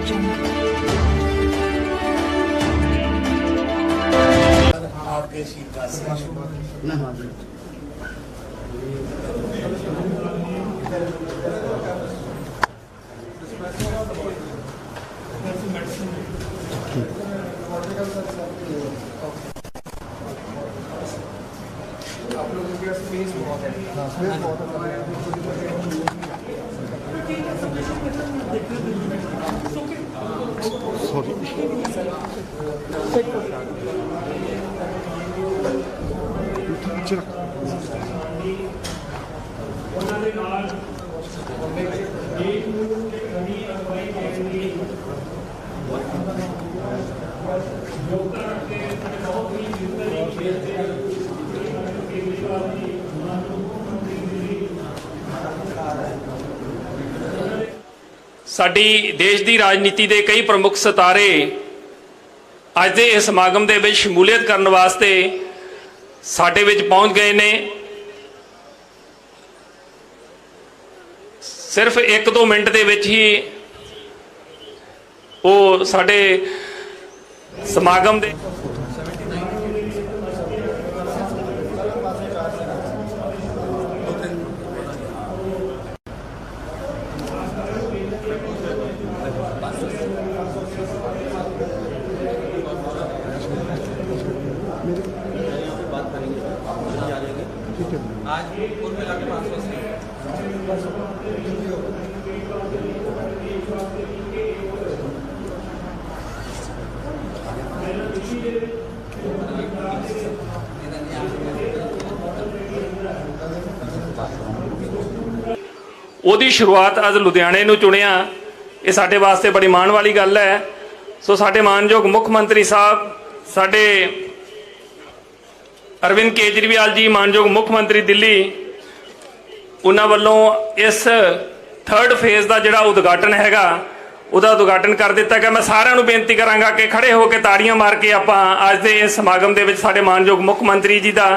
आप लोगों के स्पेस बहुत है। स्पेस बहुत साडी देश की राजनीति के कई प्रमुख सितारे अज के इस समागम के विच शमूलियत करने वास्ते साडे विच पहुंच गए ने। सिर्फ 1-2 मिनट के विच ही वो साडे समागम दे आज कुल मिला के 580 ਉਹਦੀ शुरुआत अज लुधियाने ਨੂੰ चुनिया। ये साडे वास्ते बड़ी माण वाली गल है। सो साडे मानयोग मुख मंत्री साहब साडे अरविंद केजरीवाल जी मानयोग मुख मंत्री दिल्ली उन्होंने वालों इस 3rd फेज का जिहड़ा उद्घाटन हैगा उहदा उद्घाटन कर दिता गया। मैं सारिਆਂ ਨੂੰ बेनती करांगा कि खड़े होकर ताड़ियां मार के आपां अज दे इस समागम दे विच साडे मानयोग मुख मंत्री जी का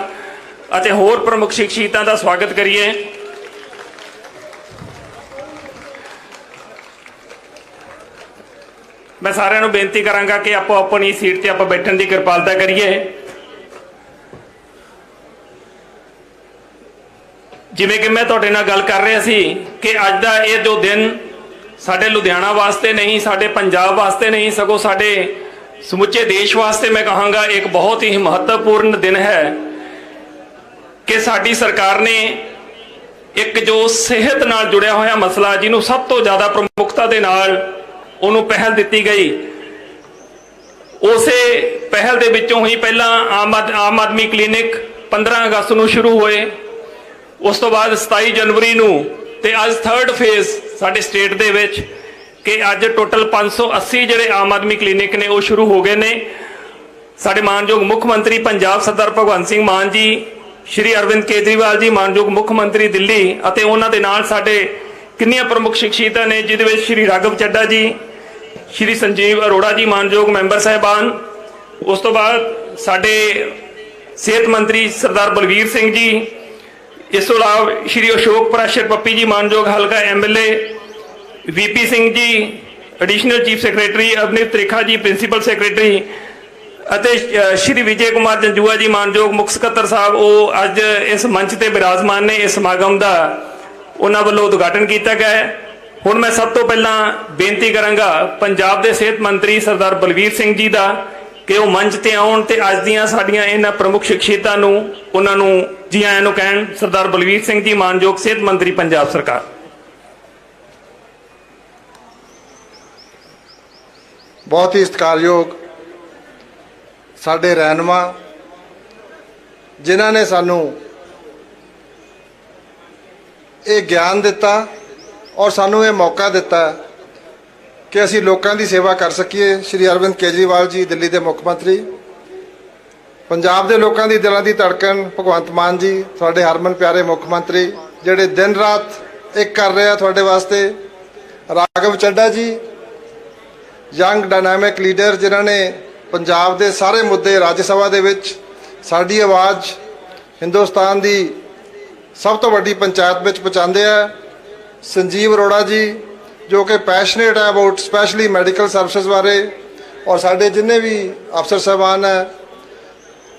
अते होर प्रमुख शख्सियतां दा स्वागत करिए। मैं सारिਆਂ ਨੂੰ बेनती करांगा कि आपो अपनी सीट ते आपां बैठण दी किरपालता करिए। जिवें कि मैं तुहाडे नाल गल कर रहा सी कि अज दा ये जो दिन साडे लुधियाना वास्ते नहीं, साडे पंजाब वास्ते नहीं, सगों साडे समुचे देश वास्ते मैं कहांगा एक बहुत ही महत्वपूर्ण दिन है कि साडी सरकार ने एक जो सेहत नाल जुड़िया होया मसला जिन्हों सब तो ज़्यादा प्रमुखता दे नाल उन्होंने पहल दी गई। उसे पहल दे विचों ही पहला आम आदमी क्लीनिक 15 अगस्त को शुरू हुए, उस तो बाद 27 जनवरी नूं ते अज 3rd फेज साडे स्टेट दे विच कि अज टोटल 580 जिहड़े आम आदमी क्लीनिक ने वो शुरू हो गए ने। साडे मानयोग मुख मंत्री पंजाब सरदार भगवंत सिंह मान जी, श्री अरविंद केजरीवाल जी मानयोग मुख मंत्री दिल्ली अते उन्हां दे नाल साडे किन्नियां प्रमुख शख्सियतां ने जिहदे विच श्री राघव चड्डा जी, श्री संजीव अरोड़ा जी मानयोग मैंबर साहिबान, उस तो बाद साडे सेहत मंत्री सरदार बलवीर सिंह जी, इस तो अलावा श्री अशोक प्राशर पप्पी जी मानयोग हल्का MLA, VP Singh ji additional chief secretary, Avneet Trikha ji principal secretary अते श्री विजय कुमार जंजुआ जी मानयोग मुख सकत्तर साहब वो अज इस मंच ते विराजमान ने। इस समागम का उन्होंने वालों उद्घाटन किया गया है। हुण मैं सब तो पहला बेनती करांगा पंजाब के सेहत मंत्री सरदार बलवीर सिंह जी का कि वो मंच ते आउण ते अज दीयां साडीआं इन्हां प्रमुख शख्सियतां नूं उन्हां नूं जी आयां नूं कहण। सरदार बलवीर सिंह जी मानयोग सेहत मंत्री पंजाब सरकार। बहुत ही सत्कारयोग साडे रहनुमा जिन्हां ने सानू ये ज्ञान दिता और सानू ये मौका दिता कि असी लोगों की सेवा कर सकीए। श्री अरविंद केजरीवाल जी दिल्ली के मुख मंत्री, पंजाब के लोगों की दिलों की धड़कन भगवंत मान जी थोड़े हरमन प्यारे मुख मंत्री जिहड़े दिन रात एक कर रहे हैं थोड़े वास्ते। राघव चड्डा जी यंग डायनामिक लीडर जिन्हों ने पंजाब के सारे मुद्दे राज्य सभा दे विच साडी आवाज़ हिंदुस्तान की सब तो वड्डी पंचायत में पहुँचाते हैं। संजीव अरोड़ा जी जो कि पैशनेट है अबाउट स्पैशली मैडिकल सर्विसेज बारे, और साढ़े जिन्ने भी अफसर साहबान है,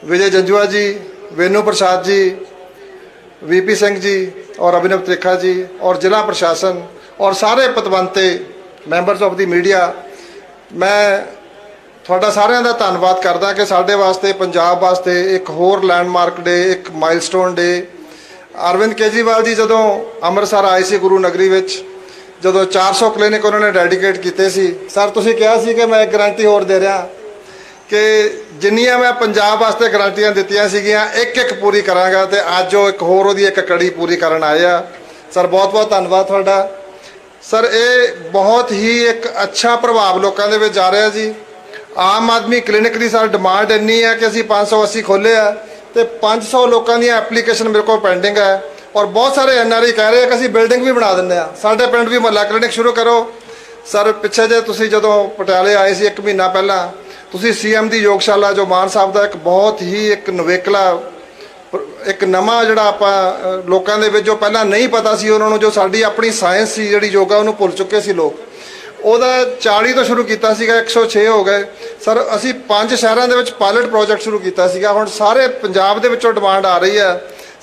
विजय जंजुआ जी, वेणु प्रसाद जी, वीपी सिंह जी और अभिनव त्रिखा जी, और जिला प्रशासन और सारे पतवंते मैंबरस ऑफ द मीडिया, मैं ਤੁਹਾਡਾ ਸਾਰਿਆਂ ਦਾ ਧੰਨਵਾਦ ਕਰਦਾ ਕਿ ਸਾਡੇ ਵਾਸਤੇ, ਪੰਜਾਬ ਵਾਸਤੇ ਇੱਕ ਹੋਰ ਲੈਂਡਮਾਰਕ ਡੇ, ਇੱਕ ਮਾਈਲਸਟੋਨ ਡੇ। ਅਰਵਿੰਦ ਕੇਜਰੀਵਾਲ ਜੀ ਜਦੋਂ ਅੰਮ੍ਰਿਤਸਰ ਆਏ ਸੀ ਗੁਰੂ ਨਗਰੀ ਵਿੱਚ, ਜਦੋਂ 400 ਕਲੀਨਿਕ ਉਹਨਾਂ ਨੇ ਡੈਡੀਕੇਟ ਕੀਤੇ ਸੀ, ਸਰ ਤੁਸੀਂ ਕਿਹਾ ਸੀ ਕਿ ਮੈਂ ਇੱਕ ਗਰੰਟੀ ਹੋਰ ਦੇ ਰਿਹਾ ਕਿ ਜਿੰਨੀਆਂ ਮੈਂ ਪੰਜਾਬ ਵਾਸਤੇ ਗਰੰਟੀਆਂ ਦਿੱਤੀਆਂ ਸੀਗੀਆਂ ਇੱਕ ਇੱਕ ਪੂਰੀ ਕਰਾਂਗਾ, ਤੇ ਅੱਜ ਉਹ ਇੱਕ ਹੋਰ ਉਹਦੀ ਇੱਕ ਕੜੀ ਪੂਰੀ ਕਰਨ ਆਏ ਆ। ਸਰ ਬਹੁਤ ਬਹੁਤ ਧੰਨਵਾਦ ਤੁਹਾਡਾ। ਸਰ ਇਹ ਬਹੁਤ ਹੀ ਇੱਕ ਅੱਛਾ ਪ੍ਰਭਾਵ ਲੋਕਾਂ ਦੇ ਵਿੱਚ ਜਾ ਰਿਹਾ ਜੀ। ਆਮ ਆਦਮੀ ਕਲੀਨਿਕ ਦੀ ਸਰ ਡਿਮਾਂਡ ਇੰਨੀ ਹੈ ਕਿ ਅਸੀਂ 580 ਖੋਲ੍ਹੇ ਆ, ਤੇ 500 ਲੋਕਾਂ ਦੀਆਂ ਐਪਲੀਕੇਸ਼ਨ ਮੇਰੇ ਕੋਲ ਪੈਂਡਿੰਗ ਹੈ, ਔਰ ਬਹੁਤ ਸਾਰੇ NRI ਕਹਿ ਰਹੇ ਆ ਕਿ ਅਸੀਂ ਬਿਲਡਿੰਗ ਵੀ ਬਣਾ ਦਿੰਦੇ ਆ, ਸਾਡੇ ਪਿੰਡ ਵੀ ਮੁਹੱਲਾ ਕਲੀਨਿਕ ਸ਼ੁਰੂ ਕਰੋ। ਸਰ ਪਿੱਛੇ ਜੇ ਤੁਸੀਂ ਜਦੋਂ ਪਟਿਆਲੇ ਆਏ ਸੀ 1 ਮਹੀਨਾ ਪਹਿਲਾਂ, ਤੁਸੀਂ CM ਦੀ ਯੋਗਸ਼ਾਲਾ ਜੋ ਮਾਨ ਸਾਹਿਬ ਦਾ ਇੱਕ ਬਹੁਤ ਹੀ ਇੱਕ ਨਵੇਕਲਾ, ਇੱਕ ਨਵਾਂ ਜਿਹੜਾ ਆਪਾਂ ਲੋਕਾਂ ਦੇ ਵਿੱਚ ਜੋ ਪਹਿਲਾਂ ਨਹੀਂ ਪਤਾ ਸੀ ਉਹਨਾਂ ਨੂੰ, ਜੋ ਸਾਡੀ ਆਪਣੀ ਸਾਇੰਸ ਸੀ ਜਿਹੜੀ ਯੋਗਾ, ਉਹਨੂੰ ਭੁੱਲ ਚੁੱਕੇ ਸੀ ਲੋਕ, ਉਹਦਾ 40 ਤੋਂ ਸ਼ੁਰੂ ਕੀਤਾ ਸੀਗਾ, 106 ਹੋ ਗਏ। ਸਰ ਅਸੀਂ 5 ਸ਼ਹਿਰਾਂ ਦੇ ਵਿੱਚ ਪਾਇਲਟ ਪ੍ਰੋਜੈਕਟ ਸ਼ੁਰੂ ਕੀਤਾ ਸੀਗਾ, ਹੁਣ ਸਾਰੇ ਪੰਜਾਬ ਦੇ ਵਿੱਚੋਂ ਡਿਮਾਂਡ ਆ ਰਹੀ ਹੈ।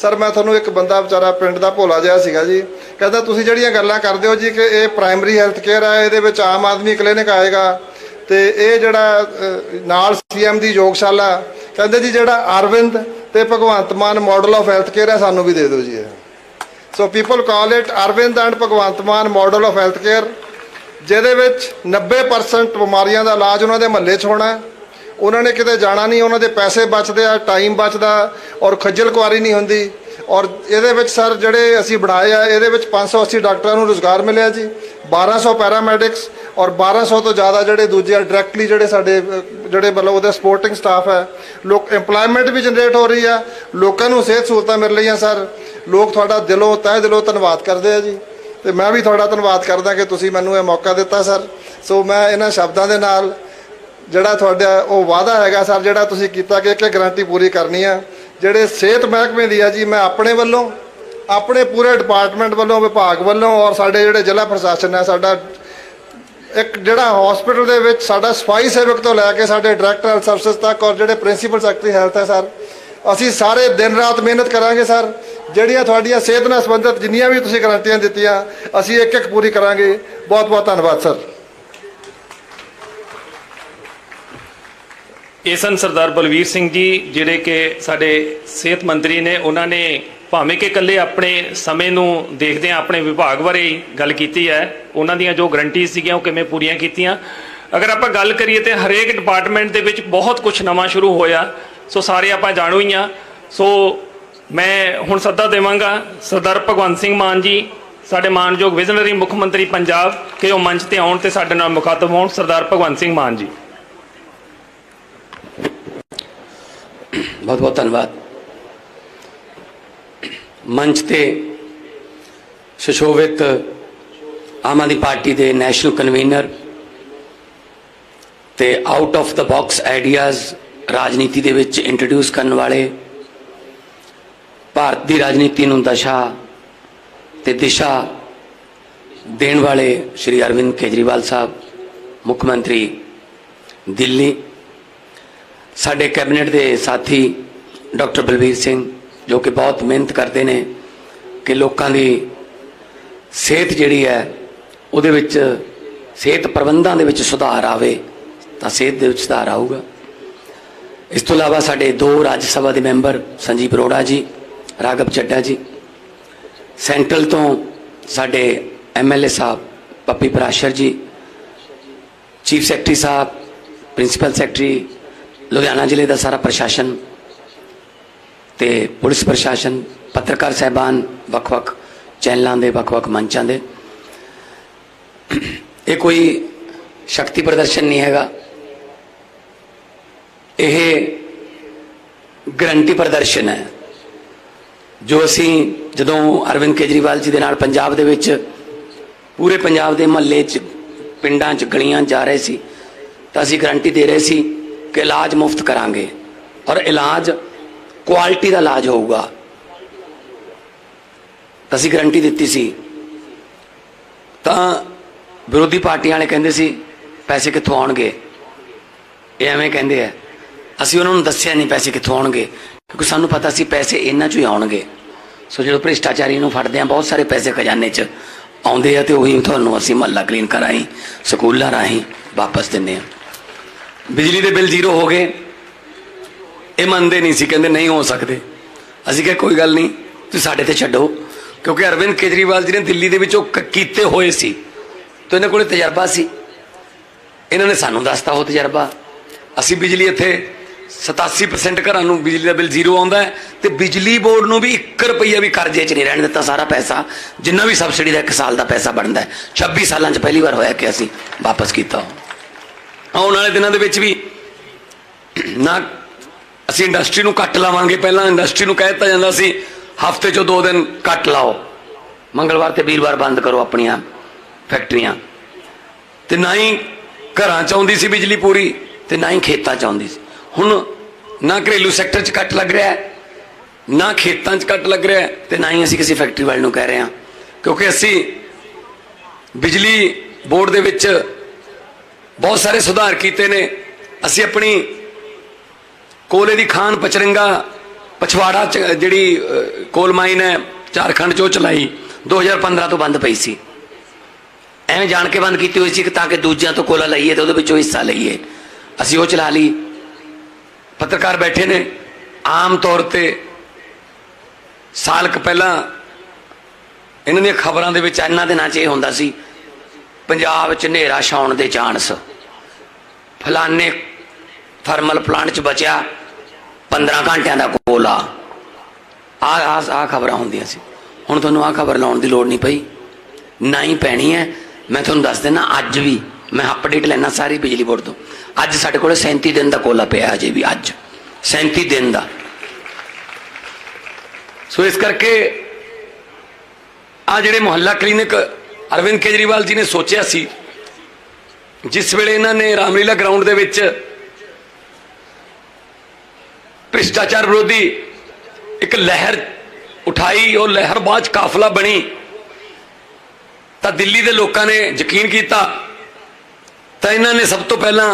ਸਰ ਮੈਂ ਤੁਹਾਨੂੰ ਇੱਕ ਬੰਦਾ ਵਿਚਾਰਾ ਪਿੰਡ ਦਾ ਭੋਲਾ ਜਿਹਾ ਸੀਗਾ ਜੀ, ਕਹਿੰਦਾ ਤੁਸੀਂ ਜਿਹੜੀਆਂ ਗੱਲਾਂ ਕਰਦੇ ਹੋ ਜੀ ਕਿ ਇਹ ਪ੍ਰਾਇਮਰੀ ਹੈਲਥ ਕੇਅਰ ਹੈ, ਇਹਦੇ ਵਿੱਚ ਆਮ ਆਦਮੀ ਕਲੀਨਿਕ ਆਏਗਾ, ਤੇ ਇਹ ਜਿਹੜਾ ਨਾਲ CM ਦੀ ਯੋਗਸ਼ਾਲਾ, ਕਹਿੰਦੇ ਜੀ ਜਿਹੜਾ ਅਰਵਿੰਦ ਤੇ Bhagwant Mann model of health care ਹੈ, ਸਾਨੂੰ ਵੀ ਦੇ ਦਿਓ ਜੀ ਇਹ। So people call it Arvind and Bhagwant Mann model of health care, ਜਿਹਦੇ ਵਿੱਚ 90% ਬਿਮਾਰੀਆਂ ਦਾ ਇਲਾਜ ਉਹਨਾਂ ਦੇ ਮਹੱਲੇ 'ਚ ਹੋਣਾ, ਉਹਨਾਂ ਨੇ ਕਿਤੇ ਜਾਣਾ ਨਹੀਂ, ਉਹਨਾਂ ਦੇ ਪੈਸੇ ਬਚਦੇ ਆ, ਟਾਈਮ ਬਚਦਾ, ਔਰ ਖੱਜਲ ਖੁਆਰੀ ਨਹੀਂ ਹੁੰਦੀ। ਔਰ ਇਹਦੇ ਵਿੱਚ ਸਰ ਜਿਹੜੇ ਅਸੀਂ ਬਣਾਏ ਆ, ਇਹਦੇ ਵਿੱਚ 580 ਡਾਕਟਰਾਂ ਨੂੰ ਰੁਜ਼ਗਾਰ ਮਿਲਿਆ ਜੀ, 1200 ਪੈਰਾਮੈਡਿਕਸ ਔਰ 1200 ਤੋਂ ਜ਼ਿਆਦਾ ਜਿਹੜੇ ਦੂਜੇ ਡਾਇਰੈਕਟਲੀ ਜਿਹੜੇ ਸਾਡੇ ਜਿਹੜੇ ਮਤਲਬ ਉਹਦਾ ਸਪੋਰਟਿੰਗ ਸਟਾਫ ਹੈ, ਲੋਕ ਇੰਪਲੋਇਮੈਂਟ ਵੀ ਜਨਰੇਟ ਹੋ ਰਹੀ ਆ, ਲੋਕਾਂ ਨੂੰ ਸਿਹਤ ਸਹੂਲਤਾਂ ਮਿਲ ਰਹੀਆਂ। ਸਰ ਲੋਕ ਤੁਹਾਡਾ ਦਿਲੋਂ ਤਹਿ ਦਿਲੋਂ ਧੰਨਵਾਦ ਕਰਦੇ ਆ ਜੀ, ਤੇ ਮੈਂ ਵੀ ਤੁਹਾਡਾ ਧੰਨਵਾਦ ਕਰਦਾ ਕਿ ਤੁਸੀਂ ਮੈਨੂੰ ਇਹ ਮੌਕਾ ਦਿੱਤਾ ਸਰ। ਸੋ ਮੈਂ ਇਹਨਾਂ ਸ਼ਬਦਾਂ ਦੇ ਨਾਲ ਜਿਹੜਾ ਤੁਹਾਡਾ ਉਹ ਵਾਅਦਾ ਹੈਗਾ ਸਰ, ਜਿਹੜਾ ਤੁਸੀਂ ਕੀਤਾ ਕਿ ਇੱਕ ਗਰੰਟੀ ਪੂਰੀ ਕਰਨੀ ਆ, ਜਿਹੜੇ ਸਿਹਤ ਮਹਿਕਮੇ ਦੀ ਆ ਜੀ, ਮੈਂ ਆਪਣੇ ਵੱਲੋਂ, ਆਪਣੇ ਪੂਰੇ ਡਿਪਾਰਟਮੈਂਟ ਵੱਲੋਂ, ਵਿਭਾਗ ਵੱਲੋਂ, ਔਰ ਸਾਡੇ ਜਿਹੜੇ ਜ਼ਿਲ੍ਹਾ ਪ੍ਰਸ਼ਾਸਨ ਹੈ, ਸਾਡਾ ਇੱਕ ਜਿਹੜਾ ਹਸਪੀਟਲ ਦੇ ਵਿੱਚ ਸਾਡਾ ਸਫਾਈ ਸੇਵਕ ਤੋਂ ਲੈ ਕੇ ਸਾਡੇ ਡਾਇਰੈਕਟਰ ਹੈਲਥ ਸਰਵਿਸਿਜ਼ ਤੱਕ, ਔਰ ਜਿਹੜੇ ਪ੍ਰਿੰਸੀਪਲ ਸੈਕਟਰੀ ਹੈਲਥ ਹੈ ਸਰ, ਅਸੀਂ ਸਾਰੇ ਦਿਨ ਰਾਤ ਮਿਹਨਤ ਕਰਾਂਗੇ ਸਰ। ਜਿਹੜੀਆਂ ਤੁਹਾਡੀਆਂ ਸਿਹਤ ਨਾਲ ਸੰਬੰਧਿਤ ਜਿੰਨੀਆਂ ਵੀ ਤੁਸੀਂ ਗਰੰਟੀਆਂ ਦਿੱਤੀਆਂ, ਅਸੀਂ ਇੱਕ ਇੱਕ ਪੂਰੀ ਕਰਾਂਗੇ। ਬਹੁਤ ਬਹੁਤ ਧੰਨਵਾਦ ਸਰ। ਇਹ ਸਨ ਸਰਦਾਰ ਬਲਵੀਰ ਸਿੰਘ ਜੀ, ਜਿਹੜੇ ਕਿ ਸਾਡੇ ਸਿਹਤ ਮੰਤਰੀ ਨੇ। ਉਹਨਾਂ ਨੇ ਭਾਵੇਂ ਕਿ ਇਕੱਲੇ ਆਪਣੇ ਸਮੇਂ ਨੂੰ ਦੇਖਦੇ ਆ ਆਪਣੇ ਵਿਭਾਗ ਬਾਰੇ ਗੱਲ ਕੀਤੀ ਹੈ, ਉਹਨਾਂ ਦੀਆਂ ਜੋ ਗਰੰਟੀਜ਼ ਸੀਗੀਆਂ ਉਹ ਕਿਵੇਂ ਪੂਰੀਆਂ ਕੀਤੀਆਂ। ਅਗਰ ਆਪਾਂ ਗੱਲ ਕਰੀਏ ਤੇ ਹਰੇਕ ਡਿਪਾਰਟਮੈਂਟ ਦੇ ਵਿੱਚ ਬਹੁਤ ਕੁਝ ਨਵਾਂ ਸ਼ੁਰੂ ਹੋਇਆ, ਸੋ ਸਾਰੇ ਆਪਾਂ ਜਾਣੂ ਹੀ ਆ। ਸੋ ਮੈਂ ਹੁਣ ਸੱਦਾ ਦੇਵਾਂਗਾ ਸਰਦਾਰ ਭਗਵੰਤ ਸਿੰਘ ਮਾਨ ਜੀ, ਸਾਡੇ ਮਾਨਯੋਗ ਵਿਜ਼ਨਰੀ ਮੁੱਖ ਮੰਤਰੀ ਪੰਜਾਬ, ਕਿ ਉਹ ਮੰਚ ਤੇ ਆਉਣ ਤੇ ਸਾਡੇ ਨਾਲ ਮੁਖਾਤਬ ਹੋਣ। ਸਰਦਾਰ ਭਗਵੰਤ ਸਿੰਘ ਮਾਨ ਜੀ। बहुत बहुत धन्यवाद। मंच ते सुशोभित आम आदमी पार्टी के नैशनल कन्वीनर ते out of the box ideas राजनीति दे विच इंट्रोड्यूस करने वाले, भारत की राजनीति नूं दशा ते दिशा देने वाले श्री अरविंद केजरीवाल साहब, मुख्यमंत्री दिल्ली, साडे कैबिनेट के साथी डॉक्टर बलबीर सिंह, जो कि बहुत मेहनत करते हैं कि लोगों की सेहत जिहड़ी है उहदे विच सेहत प्रबंधां दे विच सुधार आवे तां सेहत दे विच सुधार आऊगा। इस तो इलावा साडे 2 राज्य सभा के मैंबर संजीव अरोड़ा जी, राघव चड्डा जी, सेंट्रल तो साडे MLA साहब पप्पी पराशर जी, चीफ सैकटरी साहब, प्रिंसीपल सैकटरी, लुधियाना जिले का सारा प्रशासन ते पुलिस प्रशासन, पत्रकार साहबान, वख-वख चैनलों के वख-वख मंचों के, ये कोई शक्ति प्रदर्शन नहीं हैगा, यह गारंटी प्रदर्शन है जो असी जदों अरविंद केजरीवाल जी के नाल पंजाब दे विच पूरे पंजाब के महल्ले च, पिंडां च, गलियां जा रहे सी, तो असी गारंटी दे रहे सी कि इलाज मुफ्त करांगे और इलाज क्वालिटी का इलाज होगा। असी गारंटी दी सी। तो विरोधी पार्टियां वाले कहते सी पैसे कित्थों आउणगे, ये एवें कहते हैं। असीं उन्होंने दस्सिया नहीं पैसे कित्थों आउणगे, क्योंकि सानू पता सी पैसे इन्हां चों ही आउणगे। सो जो भ्रिष्टाचारी नूं फड़दे आ बहुत सारे पैसे खजाने च आउंदे आ, ते उही तुहानूं असीं महल्ला क्लीनकर राहीं स्कूलां राहीं वापस दिंदे आ। बिजली दे बिल जीरो हो गए, ये मनते नहीं सी, कहते नहीं हो सकते। असीं कहा कोई गल नहीं, तुसीं साडे ते छड्डो, क्योंकि अरविंद केजरीवाल जी ने दिल्ली दे विचों कीते होए सी, तो इन्हां कोले तजर्बा सी, इन्होंने सानू दसता हो तजर्बा। असी बिजली इत्थे 87% घरां नूं बिजली का बिल जीरो आउंदा है, ते बिजली बोर्ड नूं भी 1 रुपया भी करजे च नहीं रहण दिता। सारा पैसा जिन्ना भी सबसिडी का 1 साल का पैसा बनता है 26 सालों च पहली बार होया कि असी वापस किया। आउण वाले दिनों दे विच भी ना असी इंडस्ट्री नूं कट लावांगे। पहलां इंडस्ट्री नूं कह दित्ता जांदा सी हफ्ते चो 2 दिन कट लाओ, मंगलवार ते वीरवार बंद करो अपनियां फैक्ट्रियां, ते ना ही घरां च आउंदी सी बिजली पूरी, ते ना ही खेतां च आउंदी सी। हुण ना घरेलू सैक्टर च कट लग रहा है, ना खेतां च कट लग रहा है, ते ना ही असी किसी फैक्ट्री वाले नूं कह रहे हैं, क्योंकि असी बिजली बोर्ड दे विच बहुत सारे सुधार किए ने। असी अपनी कोले की खान पचरंगा पछवाड़ा जिहड़ी कोल माइन है झारखंड चो चलाई 2015 तो बंद पई सी, एवें जान के बंद की हुई सी ताकि दूजियां तो कोला लईए तो उहदे विचों हिस्सा लईए। असी वो चला ली। पत्रकार बैठे ने, आम तौर पर साल क पहला इन्हां दी खबरां दे विच इन्हां दिनां च इह हुंदा सी पंजाब च नेरा छाउण दे चांस, फलाने थर्मल प्लांट च बचा 15 घंटिया का कोला, आ खबर होंदियां सी। हुण तुहानूं आ खबर लाउण दी लोड़ नहीं पई, ना ही पैनी है। मैं तुहानूं दस देना, अज भी मैं अपडेट लैना सारी बिजली बोर्ड तो, अज साडे कोल 37 दिन का कोला पिया, अजे भी अज 37 दिन का। सो इस करके आ जिहड़े मुहल्ला क्लीनिक अरविंद केजरीवाल जी ने सोचा सी, जिस वेले इन्होंने रामलीला ग्राउंड दे विच भ्रिष्टाचार विरोधी एक लहर उठाई और लहर बाद काफिला बनी, तो दिल्ली के लोगों ने यकीन किया, तो इन्होंने सब तो पहला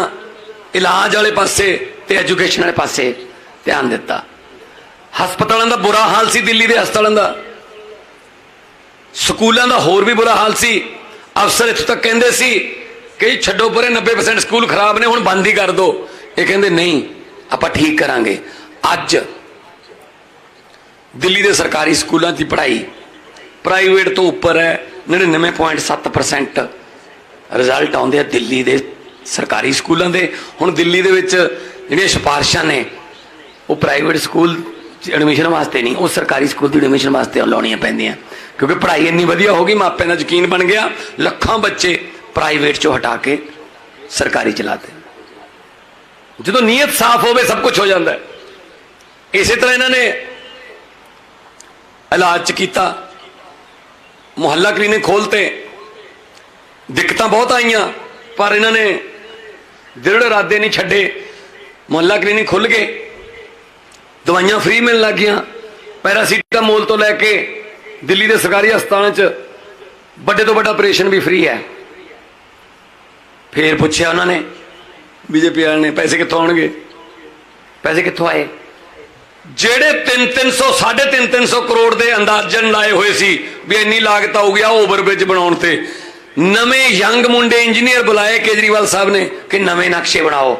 इलाज वाले पासे ते एजुकेशन वाले पासे ध्यान दिता। हस्पतालों का बुरा हाल सी, दिल्ली के हस्पतालों का, स्कूलों का होर भी बुरा हाल सी। अफसर इत्थों तक कहते सी कि छड्डो परे 90% स्कूल खराब ने, हुण बंद ही कर दो। ये कहते नहीं, आपां ठीक करांगे। अज दिल्ली के सरकारी स्कूलों की पढ़ाई प्राइवेट तो उपर है, 99.7% रिजल्ट आउंदे दिल्ली के सरकारी स्कूलों के। हुण दिल्ली दे विच जिहड़ियां सिफारिशां ने वो प्राइवेट स्कूल एडमिशन वास्ते नहीं, वो सरकारी स्कूल की एडमिशन वास्ते लाउणियां पैंदियां, क्योंकि पढ़ाई इन्नी वधिया हो गई, मापिਆਂ ਦਾ यकीन बन गया, ਲੱਖਾਂ बच्चे प्राइवेट चो हटा के सरकारी चलाते। जो नीयत साफ हो सब कुछ हो जाता है। इस तरह इन्होंने इलाज किया, मुहल्ला क्लीनिक खोलते, दिक्कत बहुत आईयां, पर इन्होंने दृढ़ इरादे नहीं छड्डे। मुहल्ला क्लीनिक खुल गए, दवाइयां फ्री मिलने लग गई, पैरासीटामोल तो लैके दिल्ली के सरकारी अस्पतालों च बड़े तो बड़ा ऑपरेशन भी फ्री है। फिर पूछा उन्होंने बीजेपी वाले ने पैसे कितों आउणगे, पैसे कितों आए? जेड़े 300 साढ़े 300 करोड़ के अंदाजन लाए हुए सी भी इन्नी लागत आऊगी आ ओवरब्रिज बनाने ते, नवे यंग मुंडे इंजीनियर बुलाए केजरीवाल साहब ने कि नवे नक्शे बनाओ।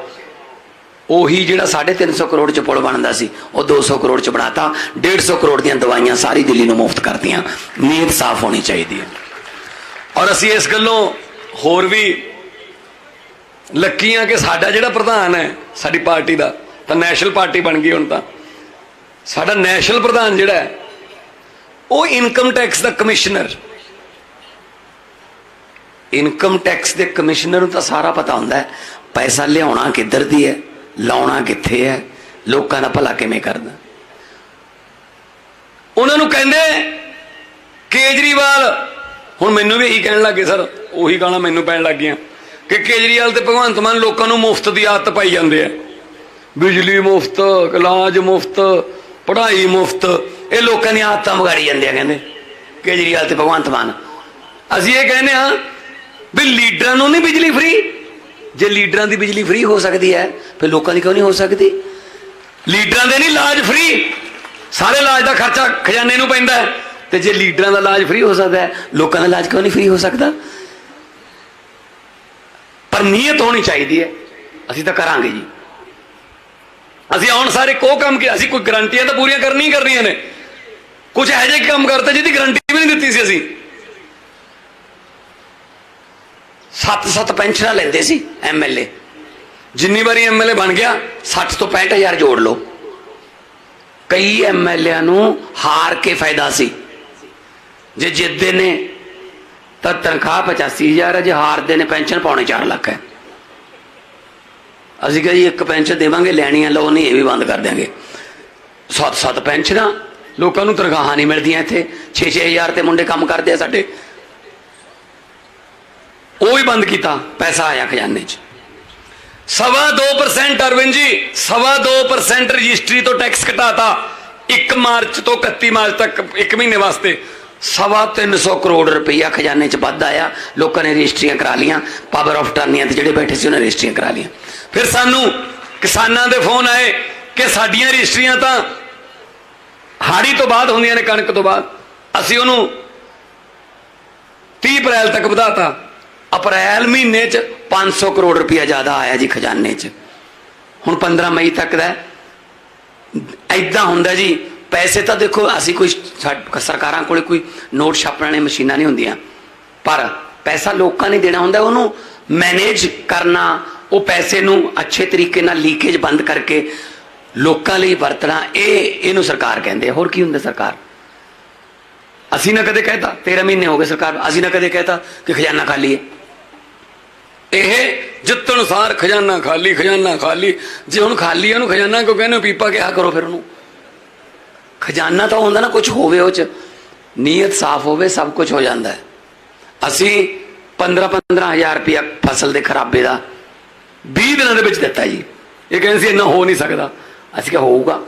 ਉਹੀ ਜਿਹੜਾ 350 ਕਰੋੜ ਚ ਪੁਲ ਬਣਦਾ ਸੀ ਉਹ 200 ਕਰੋੜ ਚ ਬਣਾਤਾ। 150 ਕਰੋੜ ਦੀਆਂ ਦਵਾਈਆਂ ਸਾਰੀ ਦਿੱਲੀ ਨੂੰ ਮੁਫਤ ਕਰਤੀਆਂ। ਨੀਅਤ ਸਾਫ਼ ਹੋਣੀ ਚਾਹੀਦੀ ਹੈ। ਔਰ ਅਸੀਂ ਇਸ ਗੱਲੋਂ ਹੋਰ ਵੀ ਲੱਕੀਆਂ ਕਿ ਸਾਡਾ ਜਿਹੜਾ ਪ੍ਰਧਾਨ ਹੈ ਸਾਡੀ ਪਾਰਟੀ ਦਾ ਤਾਂ ਨੈਸ਼ਨਲ ਪਾਰਟੀ ਬਣ ਗਈ ਹੁਣ, ਤਾਂ ਸਾਡਾ ਨੈਸ਼ਨਲ ਪ੍ਰਧਾਨ ਜਿਹੜਾ ਹੈ ਉਹ ਇਨਕਮ ਟੈਕਸ ਦਾ ਕਮਿਸ਼ਨਰ, ਇਨਕਮ ਟੈਕਸ ਦੇ ਕਮਿਸ਼ਨਰ ਨੂੰ ਤਾਂ ਸਾਰਾ ਪਤਾ ਹੁੰਦਾ ਹੈ ਪੈਸਾ ਲਿਆਉਣਾ ਕਿੱਧਰ ਦੀ ਹੈ, ਲਾਉਣਾ ਕਿੱਥੇ ਹੈ, ਲੋਕਾਂ ਦਾ ਭਲਾ ਕਿਵੇਂ ਕਰਦਾ। ਉਹਨਾਂ ਨੂੰ ਕਹਿੰਦੇ ਕੇਜਰੀਵਾਲ, ਹੁਣ ਮੈਨੂੰ ਵੀ ਇਹੀ ਕਹਿਣ ਲੱਗੇ ਸਰ, ਉਹੀ ਗਾਣਾ ਮੈਨੂੰ ਪੈਣ ਲੱਗ ਗਿਆ ਕਿ ਕੇਜਰੀਵਾਲ ਤੇ ਭਗਵੰਤ ਮਾਨ ਲੋਕਾਂ ਨੂੰ ਮੁਫਤ ਦੀ ਆਦਤ ਪਾਈ ਜਾਂਦੇ ਆ, ਬਿਜਲੀ ਮੁਫਤ, ਇਲਾਜ ਮੁਫਤ, ਪੜ੍ਹਾਈ ਮੁਫਤ, ਇਹ ਲੋਕਾਂ ਦੀਆਂ ਆਦਤਾਂ ਵਿਗਾੜੀ ਜਾਂਦੇ ਆ ਕਹਿੰਦੇ ਕੇਜਰੀਵਾਲ ਤੇ ਭਗਵੰਤ ਮਾਨ। ਅਸੀਂ ਇਹ ਕਹਿੰਦੇ ਹਾਂ ਵੀ ਲੀਡਰਾਂ ਨੂੰ ਨਹੀਂ ਬਿਜਲੀ ਫ੍ਰੀ। ਜੇ ਲੀਡਰਾਂ ਦੀ ਬਿਜਲੀ ਫ੍ਰੀ ਹੋ ਸਕਦੀ ਹੈ ਫਿਰ ਲੋਕਾਂ ਦੀ ਕਿਉਂ ਨਹੀਂ ਹੋ ਸਕਦੀ? ਲੀਡਰਾਂ ਦੇ ਨਹੀਂ ਇਲਾਜ ਫ੍ਰੀ, ਸਾਰੇ ਇਲਾਜ ਦਾ ਖਰਚਾ ਖਜ਼ਾਨੇ ਨੂੰ ਪੈਂਦਾ ਹੈ, ਤੇ ਜੇ ਲੀਡਰਾਂ ਦਾ ਇਲਾਜ ਫ੍ਰੀ ਹੋ ਸਕਦਾ ਹੈ ਲੋਕਾਂ ਦਾ ਇਲਾਜ ਕਿਉਂ ਨਹੀਂ ਫ੍ਰੀ ਹੋ ਸਕਦਾ? ਪਰ ਨੀਅਤ ਹੋਣੀ ਚਾਹੀਦੀ ਹੈ। ਅਸੀਂ ਤਾਂ ਕਰਾਂਗੇ ਜੀ, ਅਸੀਂ ਆਉਣ ਸਾਰੇ ਕੋ ਕੰਮ ਕਿ ਅਸੀਂ ਕੋਈ ਗਰੰਟੀਆਂ ਤਾਂ ਪੂਰੀਆਂ ਕਰਨੀਆਂ ਨੇ। ਕੁਝ ਇਹੋ ਜਿਹੇ ਕੰਮ ਕਰਤੇ ਜਿਹਦੀ ਗਰੰਟੀ ਵੀ ਨਹੀਂ ਦਿੱਤੀ ਸੀ। ਅਸੀਂ 7 ਪੈਨਸ਼ਨਾਂ ਲੈਂਦੇ ਸੀ ਐਮਐਲਏ, ਜਿੰਨੀ ਵਾਰੀ ਐਮਐਲਏ ਬਣ ਗਿਆ 60 ਤੋਂ 65,000 ਜੋੜ ਲਓ। ਕਈ ਐਮਐਲਏ ਨੂੰ ਹਾਰ ਕੇ ਫਾਇਦਾ ਸੀ, ਜੇ ਜਿੱਤਦੇ ਨੇ ਤਾਂ ਤਨਖਾਹ 85,000 ਹੈ, ਜੇ ਹਾਰਦੇ ਨੇ ਪੈਨਸ਼ਨ ਪੌਣੇ 4 ਲੱਖ ਹੈ। ਅਸੀਂ ਕਿਹਾ ਜੀ ਇੱਕ ਪੈਨਸ਼ਨ ਦੇਵਾਂਗੇ, ਲੈਣੀ ਹੈ ਲਓ, ਨਹੀਂ ਇਹ ਵੀ ਬੰਦ ਕਰ ਦਿਆਂਗੇ। 7 ਪੈਨਸ਼ਨਾਂ, ਲੋਕਾਂ ਨੂੰ ਤਨਖਾਹਾਂ ਨਹੀਂ ਮਿਲਦੀਆਂ ਇੱਥੇ। 6-6 ਹਜ਼ਾਰ ਤੇ ਮੁੰਡੇ ਕੰਮ ਕਰਦੇ ਆ ਸਾਡੇ, ਉਹ ਵੀ ਬੰਦ ਕੀਤਾ। ਪੈਸਾ ਆਇਆ ਖਜ਼ਾਨੇ 'ਚ 2.25% ਅਰਵਿੰਦ ਜੀ, 2.25% ਰਜਿਸਟਰੀ ਤੋਂ ਟੈਕਸ ਘਟਾਤਾ। 1 ਮਾਰਚ ਤੋਂ 31 ਮਾਰਚ ਤੱਕ 1 ਮਹੀਨੇ ਵਾਸਤੇ 350 ਕਰੋੜ ਰੁਪਈਆ ਖਜ਼ਾਨੇ 'ਚ ਵੱਧ ਆਇਆ। ਲੋਕਾਂ ਨੇ ਰਜਿਸਟਰੀਆਂ ਕਰਾ ਲੀਆਂ, ਪਾਵਰ ਆਫ ਟਰਨੀਆਂ ਤੇ ਜਿਹੜੇ ਬੈਠੇ ਸੀ ਉਹਨਾਂ ਰਜਿਸਟਰੀਆਂ ਕਰਾ ਲੀਆਂ। ਫਿਰ ਸਾਨੂੰ ਕਿਸਾਨਾਂ ਦੇ ਫੋਨ ਆਏ ਕਿ ਸਾਡੀਆਂ ਰਜਿਸਟਰੀਆਂ ਤਾਂ ਹਾੜੀ ਤੋਂ ਬਾਅਦ ਹੁੰਦੀਆਂ ਨੇ, ਕਣਕ ਤੋਂ ਬਾਅਦ। ਅਸੀਂ ਉਹਨੂੰ 30 ਅਪ੍ਰੈਲ ਤੱਕ ਵਧਾਤਾ। ਅਪ੍ਰੈਲ ਮਹੀਨੇ 'ਚ 500 ਕਰੋੜ ਰੁਪਇਆ ਜ਼ਿਆਦਾ ਆਇਆ ਜੀ ਖਜ਼ਾਨੇ 'ਚ। ਹੁਣ 15 ਮਈ ਤੱਕ ਦਾ ਏਦਾਂ ਹੁੰਦਾ ਜੀ। ਪੈਸੇ ਤਾਂ ਦੇਖੋ, ਅਸੀਂ ਕੋਈ ਸਰਕਾਰਾਂ ਕੋਲ ਕੋਈ ਨੋਟ ਛਾਪਣ ਵਾਲੀਆਂ ਮਸ਼ੀਨਾਂ ਨਹੀਂ ਹੁੰਦੀਆਂ, ਪਰ ਪੈਸਾ ਲੋਕਾਂ ਨੇ ਦੇਣਾ ਹੁੰਦਾ, ਉਹਨੂੰ ਮੈਨੇਜ ਕਰਨਾ, ਉਹ ਪੈਸੇ ਨੂੰ ਅੱਛੇ ਤਰੀਕੇ ਨਾਲ ਲੀਕੇਜ ਬੰਦ ਕਰਕੇ ਲੋਕਾਂ ਲਈ ਵਰਤਣਾ, ਇਹਨੂੰ ਸਰਕਾਰ ਕਹਿੰਦੇ ਆ। ਹੋਰ ਕੀ ਹੁੰਦਾ ਸਰਕਾਰ? ਅਸੀਂ ਨਾ ਕਦੇ ਕਹਿਤਾ, 13 ਮਹੀਨੇ ਹੋ ਗਏ ਸਰਕਾਰ, ਅਸੀਂ ਨਾ ਕਦੇ ਕਹਿਤਾ ਕਿ ਖਜ਼ਾਨਾ ਖਾਲੀ ਹੈ। ਇਹ ਜਿੱਤਣ ਸਾਰ ਖਜ਼ਾਨਾ ਖਾਲੀ, ਖਜ਼ਾਨਾ ਖਾਲੀ। ਜੇ ਹੁਣ ਖਾਲੀ ਉਹਨੂੰ ਖਜ਼ਾਨਾ ਕਿਉਂ ਕਹਿੰਦੇ? ਪੀਪਾ ਕਿਹਾ ਕਰੋ ਫਿਰ ਉਹਨੂੰ। ਖਜ਼ਾਨਾ ਤਾਂ ਹੁੰਦਾ ਨਾ ਕੁਝ ਹੋਵੇ, ਉਹ 'ਚ ਨੀਅਤ ਸਾਫ਼ ਹੋਵੇ, ਸਭ ਕੁਝ ਹੋ ਜਾਂਦਾ ਹੈ। ਅਸੀਂ 15-15 ਹਜ਼ਾਰ ਰੁਪਇਆ ਫਸਲ ਦੇ ਖਰਾਬੇ ਦਾ 20 ਦਿਨਾਂ ਦੇ ਵਿੱਚ ਦਿੱਤਾ ਜੀ। ਇਹ ਕਹਿੰਦੇ ਸੀ ਇੰਨਾ ਹੋ ਨਹੀਂ ਸਕਦਾ, ਅਸੀਂ ਕਿਹਾ ਹੋਊਗਾ।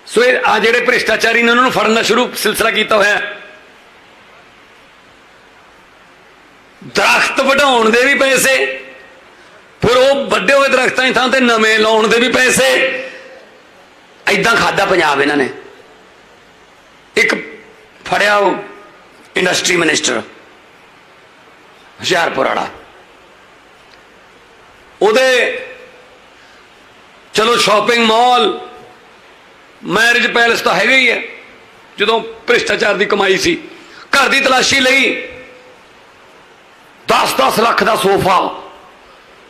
ਸੋ ਇਹ ਆ ਜਿਹੜੇ ਭ੍ਰਿਸ਼ਟਾਚਾਰੀ ਨੇ ਉਹਨਾਂ ਨੂੰ ਫੜਨ ਦਾ ਸ਼ੁਰੂ ਸਿਲਸਿਲਾ ਕੀਤਾ ਹੋਇਆ। ਦਰਖਤ ਵਢਾਉਣ ਦੇ ਵੀ ਪੈਸੇ, ਫਿਰ ਉਹ ਵੱਡੇ ਹੋਏ ਦਰਖਤਾਂ ਦੀ ਥਾਂ ਤੇ ਨਵੇਂ ਲਾਉਣ ਦੇ ਵੀ ਪੈਸੇ। ਏਦਾਂ ਖਾਦਾ ਪੰਜਾਬ ਇਹਨਾਂ ਨੇ। ਇੱਕ ਫੜਿਆ ਉਹ ਇੰਡਸਟਰੀ ਮਿਨਿਸਟਰ ਹੁਸ਼ਿਆਰਪੁਰ ਵਾਲਾ, ਉਹਦੇ ਚਲੋ ਸ਼ਾਪਿੰਗ ਮਾਲ, ਮੈਰਿਜ ਪੈਲਸ ਤਾਂ ਹੈਗਾ ਹੀ ਹੈ। ਜਦੋਂ ਭ੍ਰਿਸ਼ਟਾਚਾਰ ਦੀ ਕਮਾਈ ਸੀ, ਘਰ ਦੀ ਤਲਾਸ਼ੀ ਲਈ 10-10 ਲੱਖ ਦਾ ਸੋਫਾ,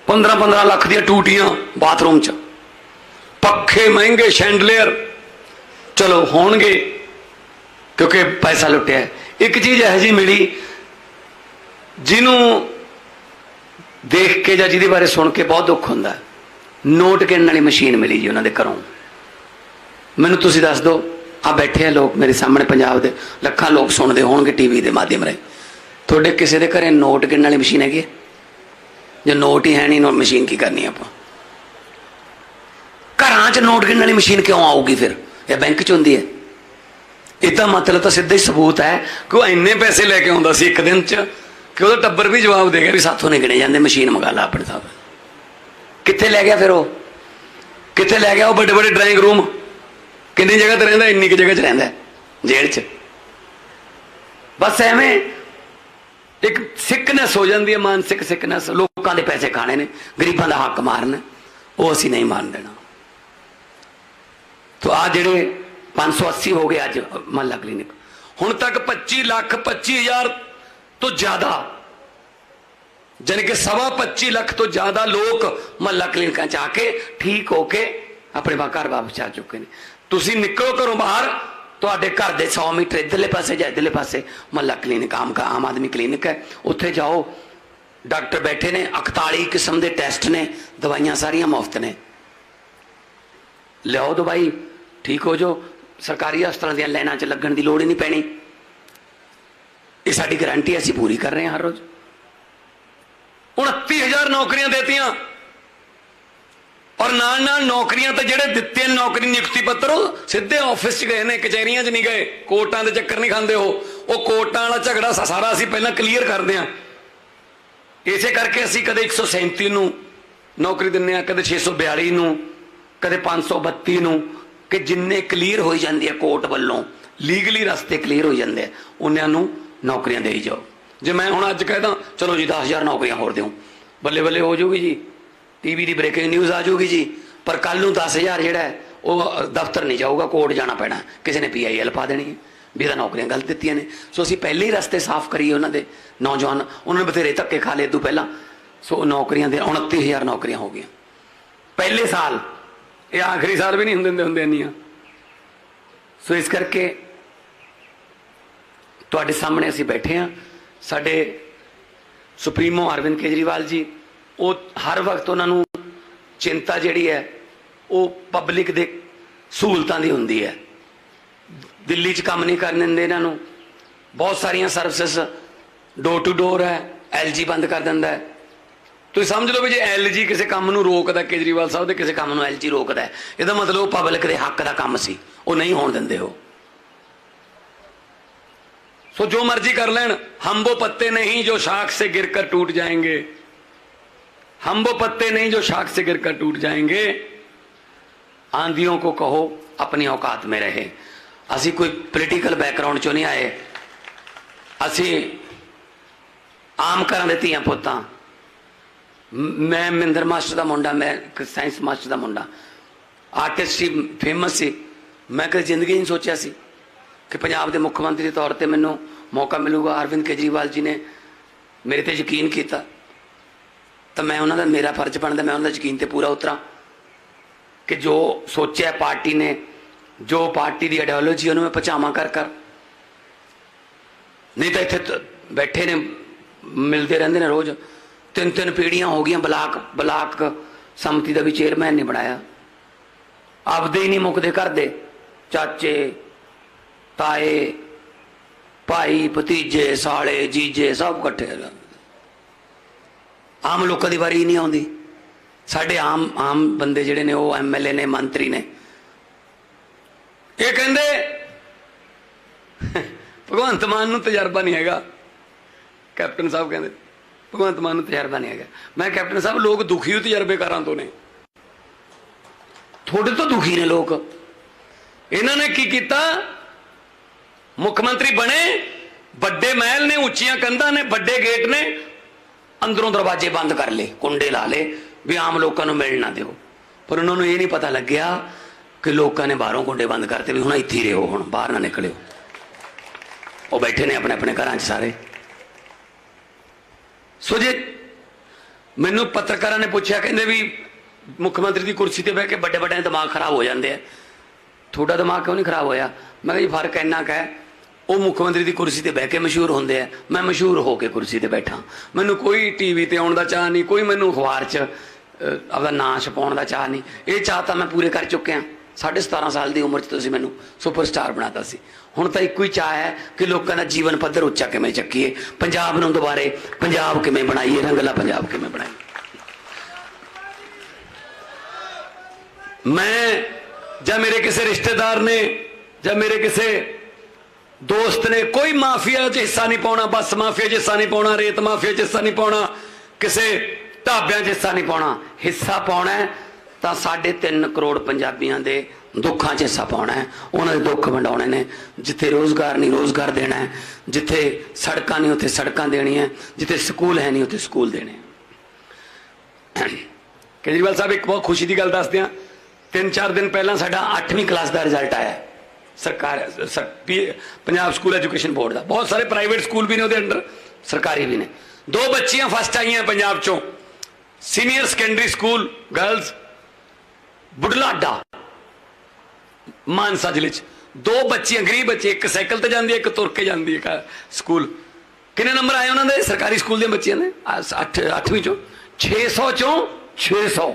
15-15 ਲੱਖ ਦੀਆਂ ਟੂਟੀਆਂ ਬਾਥਰੂਮ 'ਚ, ਪੱਖੇ ਮਹਿੰਗੇ, ਸ਼ੈਂਡਲੀਅਰ। ਚਲੋ ਹੋਣਗੇ ਕਿਉਂਕਿ ਪੈਸਾ ਲੁੱਟਿਆ। ਇੱਕ ਚੀਜ਼ ਇਹੋ ਜਿਹੀ ਮਿਲੀ ਜਿਹਨੂੰ ਦੇਖ ਕੇ ਜਾਂ ਜਿਹਦੇ ਬਾਰੇ ਸੁਣ ਕੇ ਬਹੁਤ ਦੁੱਖ ਹੁੰਦਾ। ਨੋਟ ਗਿਣਨ ਵਾਲੀ ਮਸ਼ੀਨ ਮਿਲੀ ਜੀ ਉਹਨਾਂ ਦੇ ਘਰੋਂ। ਮੈਨੂੰ ਤੁਸੀਂ ਦੱਸ ਦਿਓ, ਆ ਬੈਠੇ ਆ ਲੋਕ ਮੇਰੇ ਸਾਹਮਣੇ, ਪੰਜਾਬ ਦੇ ਲੱਖਾਂ ਲੋਕ ਸੁਣਦੇ ਹੋਣਗੇ ਟੀਵੀ ਦੇ ਮਾਧਿਅਮ ਰਾਹੀਂ, ਤੁਹਾਡੇ ਕਿਸੇ ਦੇ ਘਰੇ ਨੋਟ ਗਿਣਨ ਵਾਲੀ ਮਸ਼ੀਨ ਹੈਗੀ? ਜੇ ਨੋਟ ਹੀ ਹੈ ਨਹੀਂ, ਨੋਟ ਮਸ਼ੀਨ ਕੀ ਕਰਨੀ ਆਪਾਂ? ਘਰਾਂ 'ਚ ਨੋਟ ਗਿਣਨ ਵਾਲੀ ਮਸ਼ੀਨ ਕਿਉਂ ਆਊਗੀ ਫਿਰ? ਇਹ ਬੈਂਕ 'ਚ ਹੁੰਦੀ ਹੈ। ਇਹਦਾ ਮਤਲਬ ਤਾਂ ਸਿੱਧਾ ਹੀ ਸਬੂਤ ਹੈ ਕਿ ਉਹ ਇੰਨੇ ਪੈਸੇ ਲੈ ਕੇ ਆਉਂਦਾ ਸੀ ਇੱਕ ਦਿਨ 'ਚ ਕਿ ਉਹਦਾ ਟੱਬਰ ਵੀ ਜਵਾਬ ਦੇ ਗਿਆ ਵੀ ਸਾਥੋਂ ਨਹੀਂ ਗਿਣੇ ਜਾਂਦੇ, ਮਸ਼ੀਨ ਮੰਗਾ ਲਾ ਆਪਣੇ ਸਾਹਬ। ਕਿੱਥੇ ਲੈ ਗਿਆ ਫਿਰ ਉਹ? ਕਿੱਥੇ ਲੈ ਗਿਆ ਉਹ ਵੱਡੇ ਵੱਡੇ ਡਰਾਇੰਗ ਰੂਮ? ਕਿੰਨੀ ਜਗ੍ਹਾ ਤੇ ਰਹਿੰਦਾ? ਇੰਨੀ ਕੁ ਜਗ੍ਹਾ 'ਚ ਰਹਿੰਦਾ, ਜੇਲ੍ਹ 'ਚ। ਬਸ ਐਵੇਂ ਇੱਕ ਸਿਕਨੈਸ ਹੋ ਜਾਂਦੀ ਹੈ, ਮਾਨਸਿਕ ਸਿਕਨੈਸ। ਲੋਕਾਂ ਦੇ ਪੈਸੇ ਖਾਣੇ ਨੇ, ਗਰੀਬਾਂ ਦਾ ਹੱਕ ਮਾਰਨਾ, ਉਹ ਅਸੀਂ ਨਹੀਂ ਮਾਰਨ ਦੇਣਾ। ਤੋ ਆ ਜਿਹੜੇ 580 ਹੋ ਗਏ ਅੱਜ ਮਹੱਲਾ ਕਲੀਨਿਕ, ਹੁਣ ਤੱਕ 25,25,000 ਤੋਂ ਜ਼ਿਆਦਾ, ਜਾਨੀ ਕਿ 25 ਲੱਖ ਤੋਂ ਜ਼ਿਆਦਾ ਲੋਕ ਮਹੱਲਾ ਕਲੀਨਿਕਾਂ 'ਚ ਆ ਕੇ ਠੀਕ ਹੋ ਕੇ ਆਪਣੇ ਘਰ ਵਾਪਸ ਆ ਚੁੱਕੇ ਨੇ। ਤੁਸੀਂ ਨਿਕਲੋ ਘਰੋਂ ਬਾਹਰ, ਤੁਹਾਡੇ ਘਰ ਦੇ 100 ਮੀਟਰ ਇੱਧਰਲੇ ਪਾਸੇ ਜਾਂ ਇੱਧਰਲੇ ਪਾਸੇ ਮਹੱਲਾ ਕਲੀਨਿਕ, ਆਮ ਆਦਮੀ ਕਲੀਨਿਕ ਹੈ। ਉੱਥੇ ਜਾਓ, ਡਾਕਟਰ ਬੈਠੇ ਨੇ, 41 ਕਿਸਮ ਦੇ ਟੈਸਟ ਨੇ, ਦਵਾਈਆਂ ਸਾਰੀਆਂ ਮੁਫਤ ਨੇ। ਲਿਆਓ ਦਵਾਈ, ਠੀਕ ਹੋ ਜਾਓ। ਸਰਕਾਰੀ ਹਸਪਤਾਲਾਂ ਦੀਆਂ ਲਾਈਨਾਂ 'ਚ ਲੱਗਣ ਦੀ ਲੋੜ ਹੀ ਨਹੀਂ ਪੈਣੀ। ਇਹ ਸਾਡੀ ਗਾਰੰਟੀ ਅਸੀਂ ਪੂਰੀ ਕਰ ਰਹੇ ਹਾਂ ਹਰ ਰੋਜ਼। 29,000 ਨੌਕਰੀਆਂ ਦੇਤੀਆਂ, ਔਰ ਨਾਲ ਨਾਲ ਨੌਕਰੀਆਂ ਤਾਂ ਜਿਹੜੇ ਦਿੱਤੇ ਨੌਕਰੀ ਨਿਯੁਕਤੀ ਪੱਤਰ ਉਹ ਸਿੱਧੇ ਆਫਿਸ 'ਚ ਗਏ ਨੇ, ਕਚਹਿਰੀਆਂ 'ਚ ਨਹੀਂ ਗਏ। ਕੋਰਟਾਂ ਦੇ ਚੱਕਰ ਨਹੀਂ ਖਾਂਦੇ ਉਹ ਕੋਰਟਾਂ ਵਾਲਾ ਝਗੜਾ ਸਾਰਾ ਅਸੀਂ ਪਹਿਲਾਂ ਕਲੀਅਰ ਕਰਦੇ ਹਾਂ इसे करके असी कदे 137 ਨੂੰ नौकरी दिंने आ, कदे 642 ਨੂੰ, कदे 532 ਨੂੰ, कि जिन्ने क्लीयर हो जाती है कोर्ट वालों लीगली रस्ते क्लीयर हो जाते हैं उन्होंने नौकरियां दे जाओ। जे मैं हुण अज कहदा चलो जी 10,000 नौकरियां होर दिओ, बल्ले बल्ले हो जाऊगी जी, टीवी की ब्रेकिंग न्यूज़ आ जाऊगी जी, पर कल नूं 10,000 जिहड़ा है वो दफ्तर नहीं जाऊगा, कोर्ट जाना पैना, किसी ने PIL पा देनी है भी इहदा नौकरियां गलत दित्तियां ने। सो असीं पहले ही रस्ते साफ करिए उन्होंने नौजवान, उन्होंने बथेरे धक्के खा लए तू पहला। सो नौकरियां दे 29,000 नौकरियां हो गई पहले साल, ये आखिरी साल भी नहीं होंदे होंदे इन्नियां। सो इस करके तुहाडे सामने असीं बैठे हाँ। साडे सुप्रीमो अरविंद केजरीवाल जी, वो हर वक्त उन्होंने चिंता जिहड़ी है वो पब्लिक दे सहूलतां दी हुंदी है। दिल्ली च काम नहीं करन दिंदे इन्हां नूं, बहुत सारियां सर्विसिस डोर टू डोर है, LG बंद कर दिंदा है। तुम समझ लो भी जे LG किसी काम नूं रोकदा, केजरीवाल साहब दे किसी काम नूं LG रोकदा है, इहदा मतलब पब्लिक दे हक दा काम सी, वो नहीं होण दिंदे हो। सो जो मर्जी कर लेन, हम वो पत्ते नहीं जो शाख से गिरकर टूट जाएंगे, हम वो पत्ते नहीं जो शाख से गिरकर टूट जाएंगे। आंधियों को कहो अपनी औकात में रहे। असी कोई पोलिटिकल बैकग्राउंड चो नहीं आए, असी आम घर के धीआं पुत्तां। मैं महिंदर मास्टर का मुंडा, मैं साइंस मास्टर का मुंडा, आर्टिस्ट ही फेमस सी। मैं कभी जिंदगी नहीं सोचा सी कि पंजाब के मुख्यमंत्री के तौर पर मैनू मौका मिलूगा। अरविंद केजरीवाल जी ने मेरे ते यकीन किया, तो मैं उन्होंने, मेरा फर्ज बनता मैं उन्होंने यकीन ते पूरा उतरा कि जो सोचा पार्टी ने, जो पार्टी की आइडियोलॉजी उन्होंने पहुँचावा कर कर। नहीं तो इतने बैठे ने मिलते रहते हैं रोज़, 3-3 पीढ़ियां हो गई। ब्लाक समति का भी चेयरमैन नहीं बनाया, आपदे ही नहीं मुकते घर दे, चाचे ताए भाई भतीजे साले जीजे सब कट्ठे। आम लोगों की वारी नहीं आती। साढ़े आम बंदे जिहड़े ने वो MLA ने, मंत्री ने, ये कहंदे भगवंत मान नूं तजर्बा नहीं हैगा। कैप्टन साहब कहंदे भगवंत मान नूं तजर्बा नहीं हैगा। मैं कैप्टन साहब लोग दुखी हो तजर्बेकारां तो ने, थोड़े तो दुखी ने लोग। इन्होंने की किया, मुख्यमंत्री बने, बड़े महल ने, उच्चियां कंधां ने, बड़े गेट ने, अंदरों दरवाजे बंद कर ले, कुंडे ला ले भी आम लोगों को मिल ना दो। पर उन्होंने ये नहीं पता लग्या कि लोगों ने बाहरों कुंडे बंद करते भी हुण इत्थे ही रहो, हुण बाहर ना निकलियो। वो बैठे ने अपने अपने घर सारे। सो जे मैनू पत्रकारों ने पूछा, कहते भी मुख्यमंत्री की कुर्सी पर बह के बड़े बड़े दिमाग खराब हो जाते हैं, थोड़ा दिमाग क्यों नहीं खराब होया? मैं कहा जी फर्क इन्ना क है, वो मुख्यमंत्री की कुर्सी पर बह के मशहूर होंगे है, मैं मशहूर होकर कुर्सी पर बैठा। मैनू कोई TV पर आने का चाह नहीं, कोई मैनू अखबार च अपना नाम छपाने का चाह नहीं। ये चाह तो मैं पूरे कर चुके। 17.5 साल की उम्र तुसीं मैनू सुपरस्टार बनाता सी। हुण तो एक ही चाह है कि लोगों का जीवन पद्धर उच्चा किवें चक्कीए, पंजाब नूं दुबारे पंजाब किवें बनाईए, रंगला पंजाब किवें बनाईए। मैं या मेरे किसी रिश्तेदार ने या मेरे किसी दोस्त ने कोई माफिया च हिस्सा नहीं पाउणा, बस माफिया च हिस्सा नहीं पाउणा, रेत माफिया च हिस्सा नहीं पाउणा, किसी ढाबियां च हिस्सा नहीं पाउणा। हिस्सा पाउणा है तो 3.5 करोड़ पंजाबियों के दुखों च हिस्सा पाउणा है, उन्होंने दुख वंडाउणे ने। जिथे रोज़गार नहीं रोज़गार देना है, जिथे सड़कां नहीं उत्थे सड़कां देनी है, जिथे स्कूल है नहीं उत्थे स्कूल देने। केजरीवाल साहब एक बहुत खुशी की गल दसदे हां, 3-4 दिन पहला साडा 8वीं क्लास का रिजल्ट आया सरकार पंजाब स्कूल एजुकेशन बोर्ड का। बहुत सारे प्राइवेट स्कूल भी ने उहदे अंडर, सरकारी भी ने। 2 बच्चियां फस्ट आई हैं पंजाब चों, senior secondary school girls Budhlada Mansa जिले च। 2 बच्चियां गरीब बच्चे, एक साइकिल ते जांदी है, एक तुर के जांदी है स्कूल। किन्ने नंबर आए उन्होंने सरकारी स्कूल दे बच्चियां ने? 8वीं चों 600 चों 600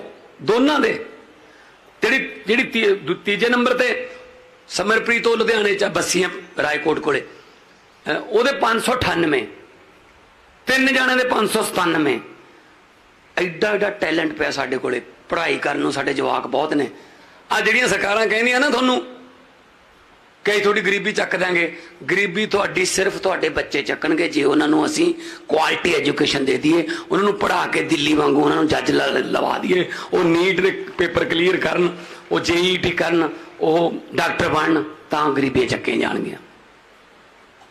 दोनों दे। ਜਿਹੜੀ ਤੀਜੇ नंबर ते समरप्रीत ਉਹ लुधियाने च बसियां रायकोट कोले, ਉਹਦੇ 598, 3 जाने दे 597। एडा एडा टैलेंट पिया साडे कोले, पढ़ाई करन नूं साडे जवाक बहुत ने। आ जिहड़ियां सरकारां कहंदियां ना तुहानूं ਕਈ ਤੁਹਾਡੀ ਗਰੀਬੀ ਚੱਕ ਦਾਂਗੇ, ਗਰੀਬੀ ਤੁਹਾਡੀ ਸਿਰਫ ਤੁਹਾਡੇ ਬੱਚੇ ਚੱਕਣਗੇ ਜੇ ਉਹਨਾਂ ਨੂੰ ਅਸੀਂ ਕੁਆਲਿਟੀ ਐਜੂਕੇਸ਼ਨ ਦੇ ਦਈਏ, ਉਹਨਾਂ ਨੂੰ ਪੜ੍ਹਾ ਕੇ ਦਿੱਲੀ ਵਾਂਗੂ ਉਹਨਾਂ ਨੂੰ ਜੱਜ ਲਵਾ ਦਈਏ, ਉਹ ਨੀਟ ਦੇ ਪੇਪਰ ਕਲੀਅਰ ਕਰਨ, ਉਹ JET ਕਰਨ, ਉਹ ਡਾਕਟਰ ਬਣਨ, ਤਾਂ ਗਰੀਬੀ ਚੱਕੇ ਜਾਣਗੀਆਂ।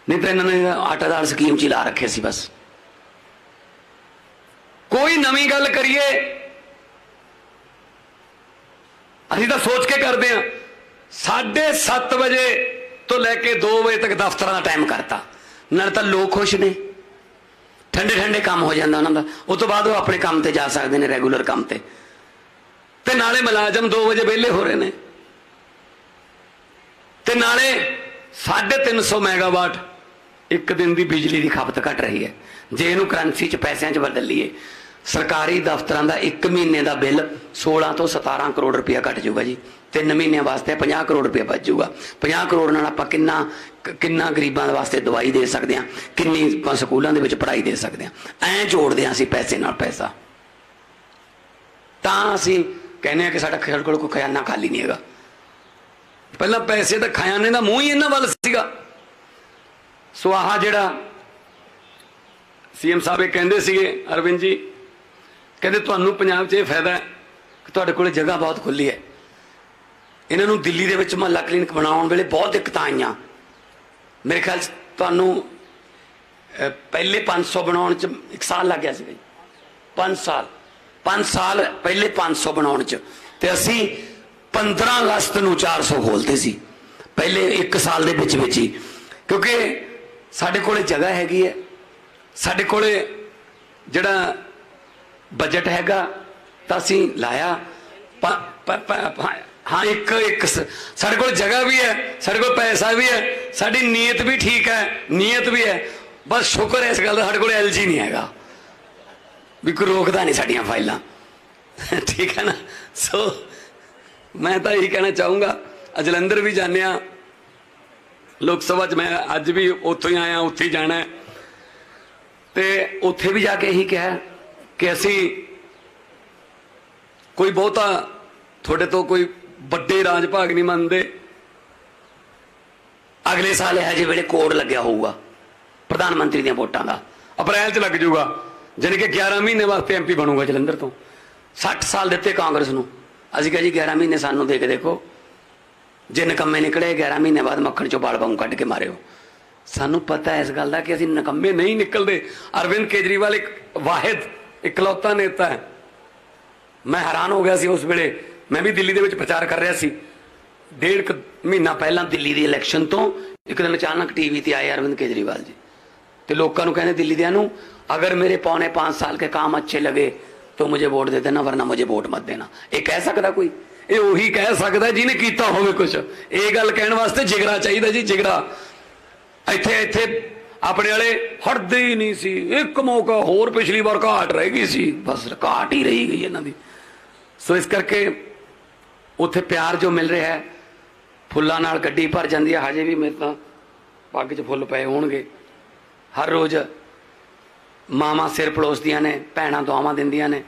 ਨਹੀਂ ਤਾਂ ਇਹਨਾਂ ਨੇ ਆਟਾ ਦਾਲ ਸਕੀਮ 'ਚ ਹੀ ਲਾ ਰੱਖਿਆ ਸੀ ਬਸ। ਕੋਈ ਨਵੀਂ ਗੱਲ ਕਰੀਏ ਅਸੀਂ ਤਾਂ ਸੋਚ ਕੇ ਕਰਦੇ ਹਾਂ। 7:30 ਵਜੇ ਤੋਂ ਲੈ ਕੇ 2 ਵਜੇ ਤੱਕ ਦਫ਼ਤਰਾਂ ਦਾ ਟਾਈਮ ਕਰਤਾ। ਨਾਲ ਤਾਂ ਲੋਕ ਖੁਸ਼ ਨੇ, ਠੰਡੇ ਠੰਡੇ ਕੰਮ ਹੋ ਜਾਂਦਾ ਉਹਨਾਂ ਦਾ, ਉਸ ਤੋਂ ਬਾਅਦ ਉਹ ਆਪਣੇ ਕੰਮ ਤੇ ਜਾ ਸਕਦੇ ਨੇ, ਰੈਗੂਲਰ ਕੰਮ ਤੇ ਨਾਲੇ ਮੁਲਾਜ਼ਮ 2 ਵਜੇ ਵਿਹਲੇ ਹੋ ਰਹੇ ਨੇ, ਤੇ ਨਾਲੇ 350 ਮੈਗਾਵਾਟ ਇੱਕ ਦਿਨ ਦੀ ਬਿਜਲੀ ਦੀ ਖਪਤ ਘਟ ਰਹੀ ਹੈ। ਜੇ ਇਹਨੂੰ ਕਰੰਸੀ 'ਚ ਪੈਸਿਆਂ 'ਚ ਬਦਲ ਲਈਏ, ਸਰਕਾਰੀ ਦਫ਼ਤਰਾਂ ਦਾ 1 ਮਹੀਨੇ ਦਾ ਬਿੱਲ 16 ਤੋਂ 17 ਕਰੋੜ ਰੁਪਇਆ ਘਟ ਜਾਊਗਾ ਜੀ। 3 ਮਹੀਨਿਆਂ ਵਾਸਤੇ 50 ਕਰੋੜ ਰੁਪਇਆ ਬਚ ਜਾਊਗਾ। 50 ਕਰੋੜ ਨਾਲ ਆਪਾਂ ਕਿੰਨਾ ਗਰੀਬਾਂ ਵਾਸਤੇ ਦਵਾਈ ਦੇ ਸਕਦੇ ਹਾਂ, ਕਿੰਨੀ ਆਪਾਂ ਸਕੂਲਾਂ ਦੇ ਵਿੱਚ ਪੜ੍ਹਾਈ ਦੇ ਸਕਦੇ ਹਾਂ। ਐਂ ਜੋੜਦੇ ਹਾਂ ਅਸੀਂ ਪੈਸੇ ਨਾਲ ਪੈਸਾ, ਤਾਂ ਅਸੀਂ ਕਹਿੰਦੇ ਹਾਂ ਕਿ ਸਾਡੇ ਕੋਲ ਕੋਈ ਖਜ਼ਾਨਾ ਖਾਲੀ ਨਹੀਂ ਹੈਗਾ। ਪਹਿਲਾਂ ਪੈਸੇ ਤਾਂ ਖਜ਼ਾਨੇ ਦਾ ਮੂੰਹ ਹੀ ਇਹਨਾਂ ਵੱਲ ਸੀਗਾ। ਸੋ ਆਹ ਜਿਹੜਾ CM ਸਾਹਿਬ ਇਹ ਕਹਿੰਦੇ ਸੀਗੇ, ਅਰਵਿੰਦ ਜੀ ਕਹਿੰਦੇ ਤੁਹਾਨੂੰ ਪੰਜਾਬ 'ਚ ਇਹ ਫਾਇਦਾ ਹੈ ਕਿ ਤੁਹਾਡੇ ਕੋਲ ਜਗ੍ਹਾ ਬਹੁਤ ਖੁੱਲੀ ਹੈ। ਇਹਨਾਂ ਨੂੰ ਦਿੱਲੀ ਦੇ ਵਿੱਚ ਮੁਹੱਲਾ ਕਲੀਨਿਕ ਬਣਾਉਣ ਵੇਲੇ ਬਹੁਤ ਦਿੱਕਤਾਂ ਆਈਆਂ। ਮੇਰੇ ਖਿਆਲ 'ਚ ਤੁਹਾਨੂੰ ਪਹਿਲੇ 500 ਬਣਾਉਣ 'ਚ 1 ਸਾਲ ਲੱਗ ਗਿਆ ਸੀ ਜੀ। 5 ਸਾਲ ਪਹਿਲੇ 500 ਬਣਾਉਣ 'ਚ, ਤੇ ਅਸੀਂ 15 ਅਗਸਤ ਨੂੰ 400 ਖੋਲ੍ਹਦੇ ਸੀ ਪਹਿਲੇ 1 ਸਾਲ ਦੇ ਵਿੱਚ ਹੀ, ਕਿਉਂਕਿ ਸਾਡੇ ਕੋਲੇ ਜਗ੍ਹਾ ਹੈਗੀ ਹੈ, ਸਾਡੇ ਕੋਲੇ ਜਿਹੜਾ ਬਜਟ ਹੈਗਾ ਤਾਂ ਅਸੀਂ ਲਾਇਆ। ਹਾਂ ਇੱਕ ਸਾਡੇ ਕੋਲ ਜਗ੍ਹਾ ਵੀ ਹੈ, ਸਾਡੇ ਕੋਲ ਪੈਸਾ ਵੀ ਹੈ, ਸਾਡੀ ਨੀਅਤ ਵੀ ਠੀਕ ਹੈ, ਨੀਅਤ ਵੀ ਹੈ। ਬਸ ਸ਼ੁਕਰ ਹੈ ਇਸ ਗੱਲ ਦਾ, ਸਾਡੇ ਕੋਲ LG ਨਹੀਂ ਹੈਗਾ ਵੀ ਕੋਈ ਰੋਕਦਾ ਨਹੀਂ ਸਾਡੀਆਂ ਫਾਈਲਾਂ, ਠੀਕ ਹੈ ਨਾ। ਸੋ ਮੈਂ ਤਾਂ ਇਹੀ ਕਹਿਣਾ ਚਾਹੂੰਗਾ, ਜਲੰਧਰ ਵੀ ਜਾਂਦੇ ਹਾਂ ਲੋਕ ਸਭਾ 'ਚ, ਮੈਂ ਅੱਜ ਵੀ ਉੱਥੋਂ ਹੀ ਆਇਆ, ਉੱਥੇ ਹੀ ਜਾਣਾ, ਤੇ ਉੱਥੇ ਵੀ ਜਾ ਕੇ ਇਹੀ ਕਿਹਾ ਕਿ ਅਸੀਂ ਕੋਈ ਬਹੁਤਾ ਤੁਹਾਡੇ ਤੋਂ ਕੋਈ ਵੱਡੇ ਰਾਜ ਭਾਗ ਨਹੀਂ ਮੰਨਦੇ। ਅਗਲੇ ਸਾਲ ਇਹੋ ਜਿਹੇ ਵੇਲੇ ਕੋਡ ਲੱਗਿਆ ਹੋਊਗਾ ਪ੍ਰਧਾਨ ਮੰਤਰੀ ਦੀਆਂ ਵੋਟਾਂ ਦਾ, ਅਪ੍ਰੈਲ 'ਚ ਲੱਗ ਜਾਊਗਾ, ਜਾਣੀ ਕਿ 11 ਮਹੀਨੇ ਵਾਸਤੇ MP ਬਣੂਗਾ ਜਲੰਧਰ ਤੋਂ। 60 ਸਾਲ ਦਿੱਤੇ ਕਾਂਗਰਸ ਨੂੰ, ਅਸੀਂ ਕਿਹਾ ਜੀ 11 ਮਹੀਨੇ ਸਾਨੂੰ ਦੇ ਕੇ ਦੇਖੋ, ਜੇ ਨਿਕੰਮੇ ਨਿਕਲੇ 11 ਮਹੀਨੇ ਬਾਅਦ ਮੱਖਣ 'ਚੋਂ ਬਾਲ ਵਾਂਗੂ ਕੱਢ ਕੇ ਮਾਰਿਓ। ਸਾਨੂੰ ਪਤਾ ਇਸ ਗੱਲ ਦਾ ਕਿ ਅਸੀਂ ਨਿਕੰਮੇ ਨਹੀਂ ਨਿਕਲਦੇ। ਅਰਵਿੰਦ ਕੇਜਰੀਵਾਲ ਇੱਕ ਵਾਹਿਦ ਇਕਲੌਤਾ ਨੇਤਾ ਹੈ। ਮੈਂ ਹੈਰਾਨ ਹੋ ਗਿਆ ਸੀ ਉਸ ਵੇਲੇ, ਮੈਂ ਵੀ ਦਿੱਲੀ ਦੇ ਵਿੱਚ ਪ੍ਰਚਾਰ ਕਰ ਰਿਹਾ ਸੀ। 1.5 ਮਹੀਨਾ ਪਹਿਲਾਂ ਦਿੱਲੀ ਦੀ ਇਲੈਕਸ਼ਨ ਤੋਂ ਇੱਕ ਦਿਨ ਅਚਾਨਕ TV ਤੇ ਆਏ ਅਰਵਿੰਦ ਕੇਜਰੀਵਾਲ ਜੀ, ਤੇ ਲੋਕਾਂ ਨੂੰ ਕਹਿੰਦੇ ਦਿੱਲੀ ਦਿਆਂ ਨੂੰ, ਅਗਰ ਮੇਰੇ पौने 5 साल के काम अच्छे लगे तो मुझे वोट दे देना, वरना मुझे वोट मत देना। ये कह सकता कोई? ये ਉਹੀ ਕਹਿ ਸਕਦਾ ਜਿਹਨੇ ਕੀਤਾ ਹੋਵੇ ਕੁਛ। ਇਹ ਗੱਲ ਕਹਿਣ ਵਾਸਤੇ ਜਿਗਰਾ ਚਾਹੀਦਾ ਜੀ, ਜਿਗਰਾ। ਇੱਥੇ ਆਪਣੇ ਵਾਲੇ ਹਟਦੇ ਹੀ ਨਹੀਂ ਸੀ। ਇੱਕ ਮੌਕਾ ਹੋਰ ਪਿਛਲੀ ਵਾਰ ਘਾਟ ਰਹਿ ਗਈ ਸੀ, ਬਸ ਘਾਟ ਹੀ ਰਹੀ ਗਈ ਇਹਨਾਂ ਦੀ। ਸੋ ਇਸ ਕਰਕੇ ਉੱਥੇ ਪਿਆਰ ਜੋ ਮਿਲ ਰਿਹਾ ਹੈ, ਫੁੱਲਾਂ ਨਾਲ ਗੱਡੀ ਭਰ ਜਾਂਦੀ ਹੈ। ਹਜੇ ਵੀ ਮੇਰੇ ਤਾਂ ਪੱਗ 'ਚ ਫੁੱਲ ਪਏ ਹੋਣਗੇ। ਹਰ ਰੋਜ਼ ਮਾਵਾਂ ਸਿਰ ਪਲੋਸਦੀਆਂ ਨੇ, ਭੈਣਾਂ ਦੁਆਵਾਂ ਦਿੰਦੀਆਂ ਨੇ,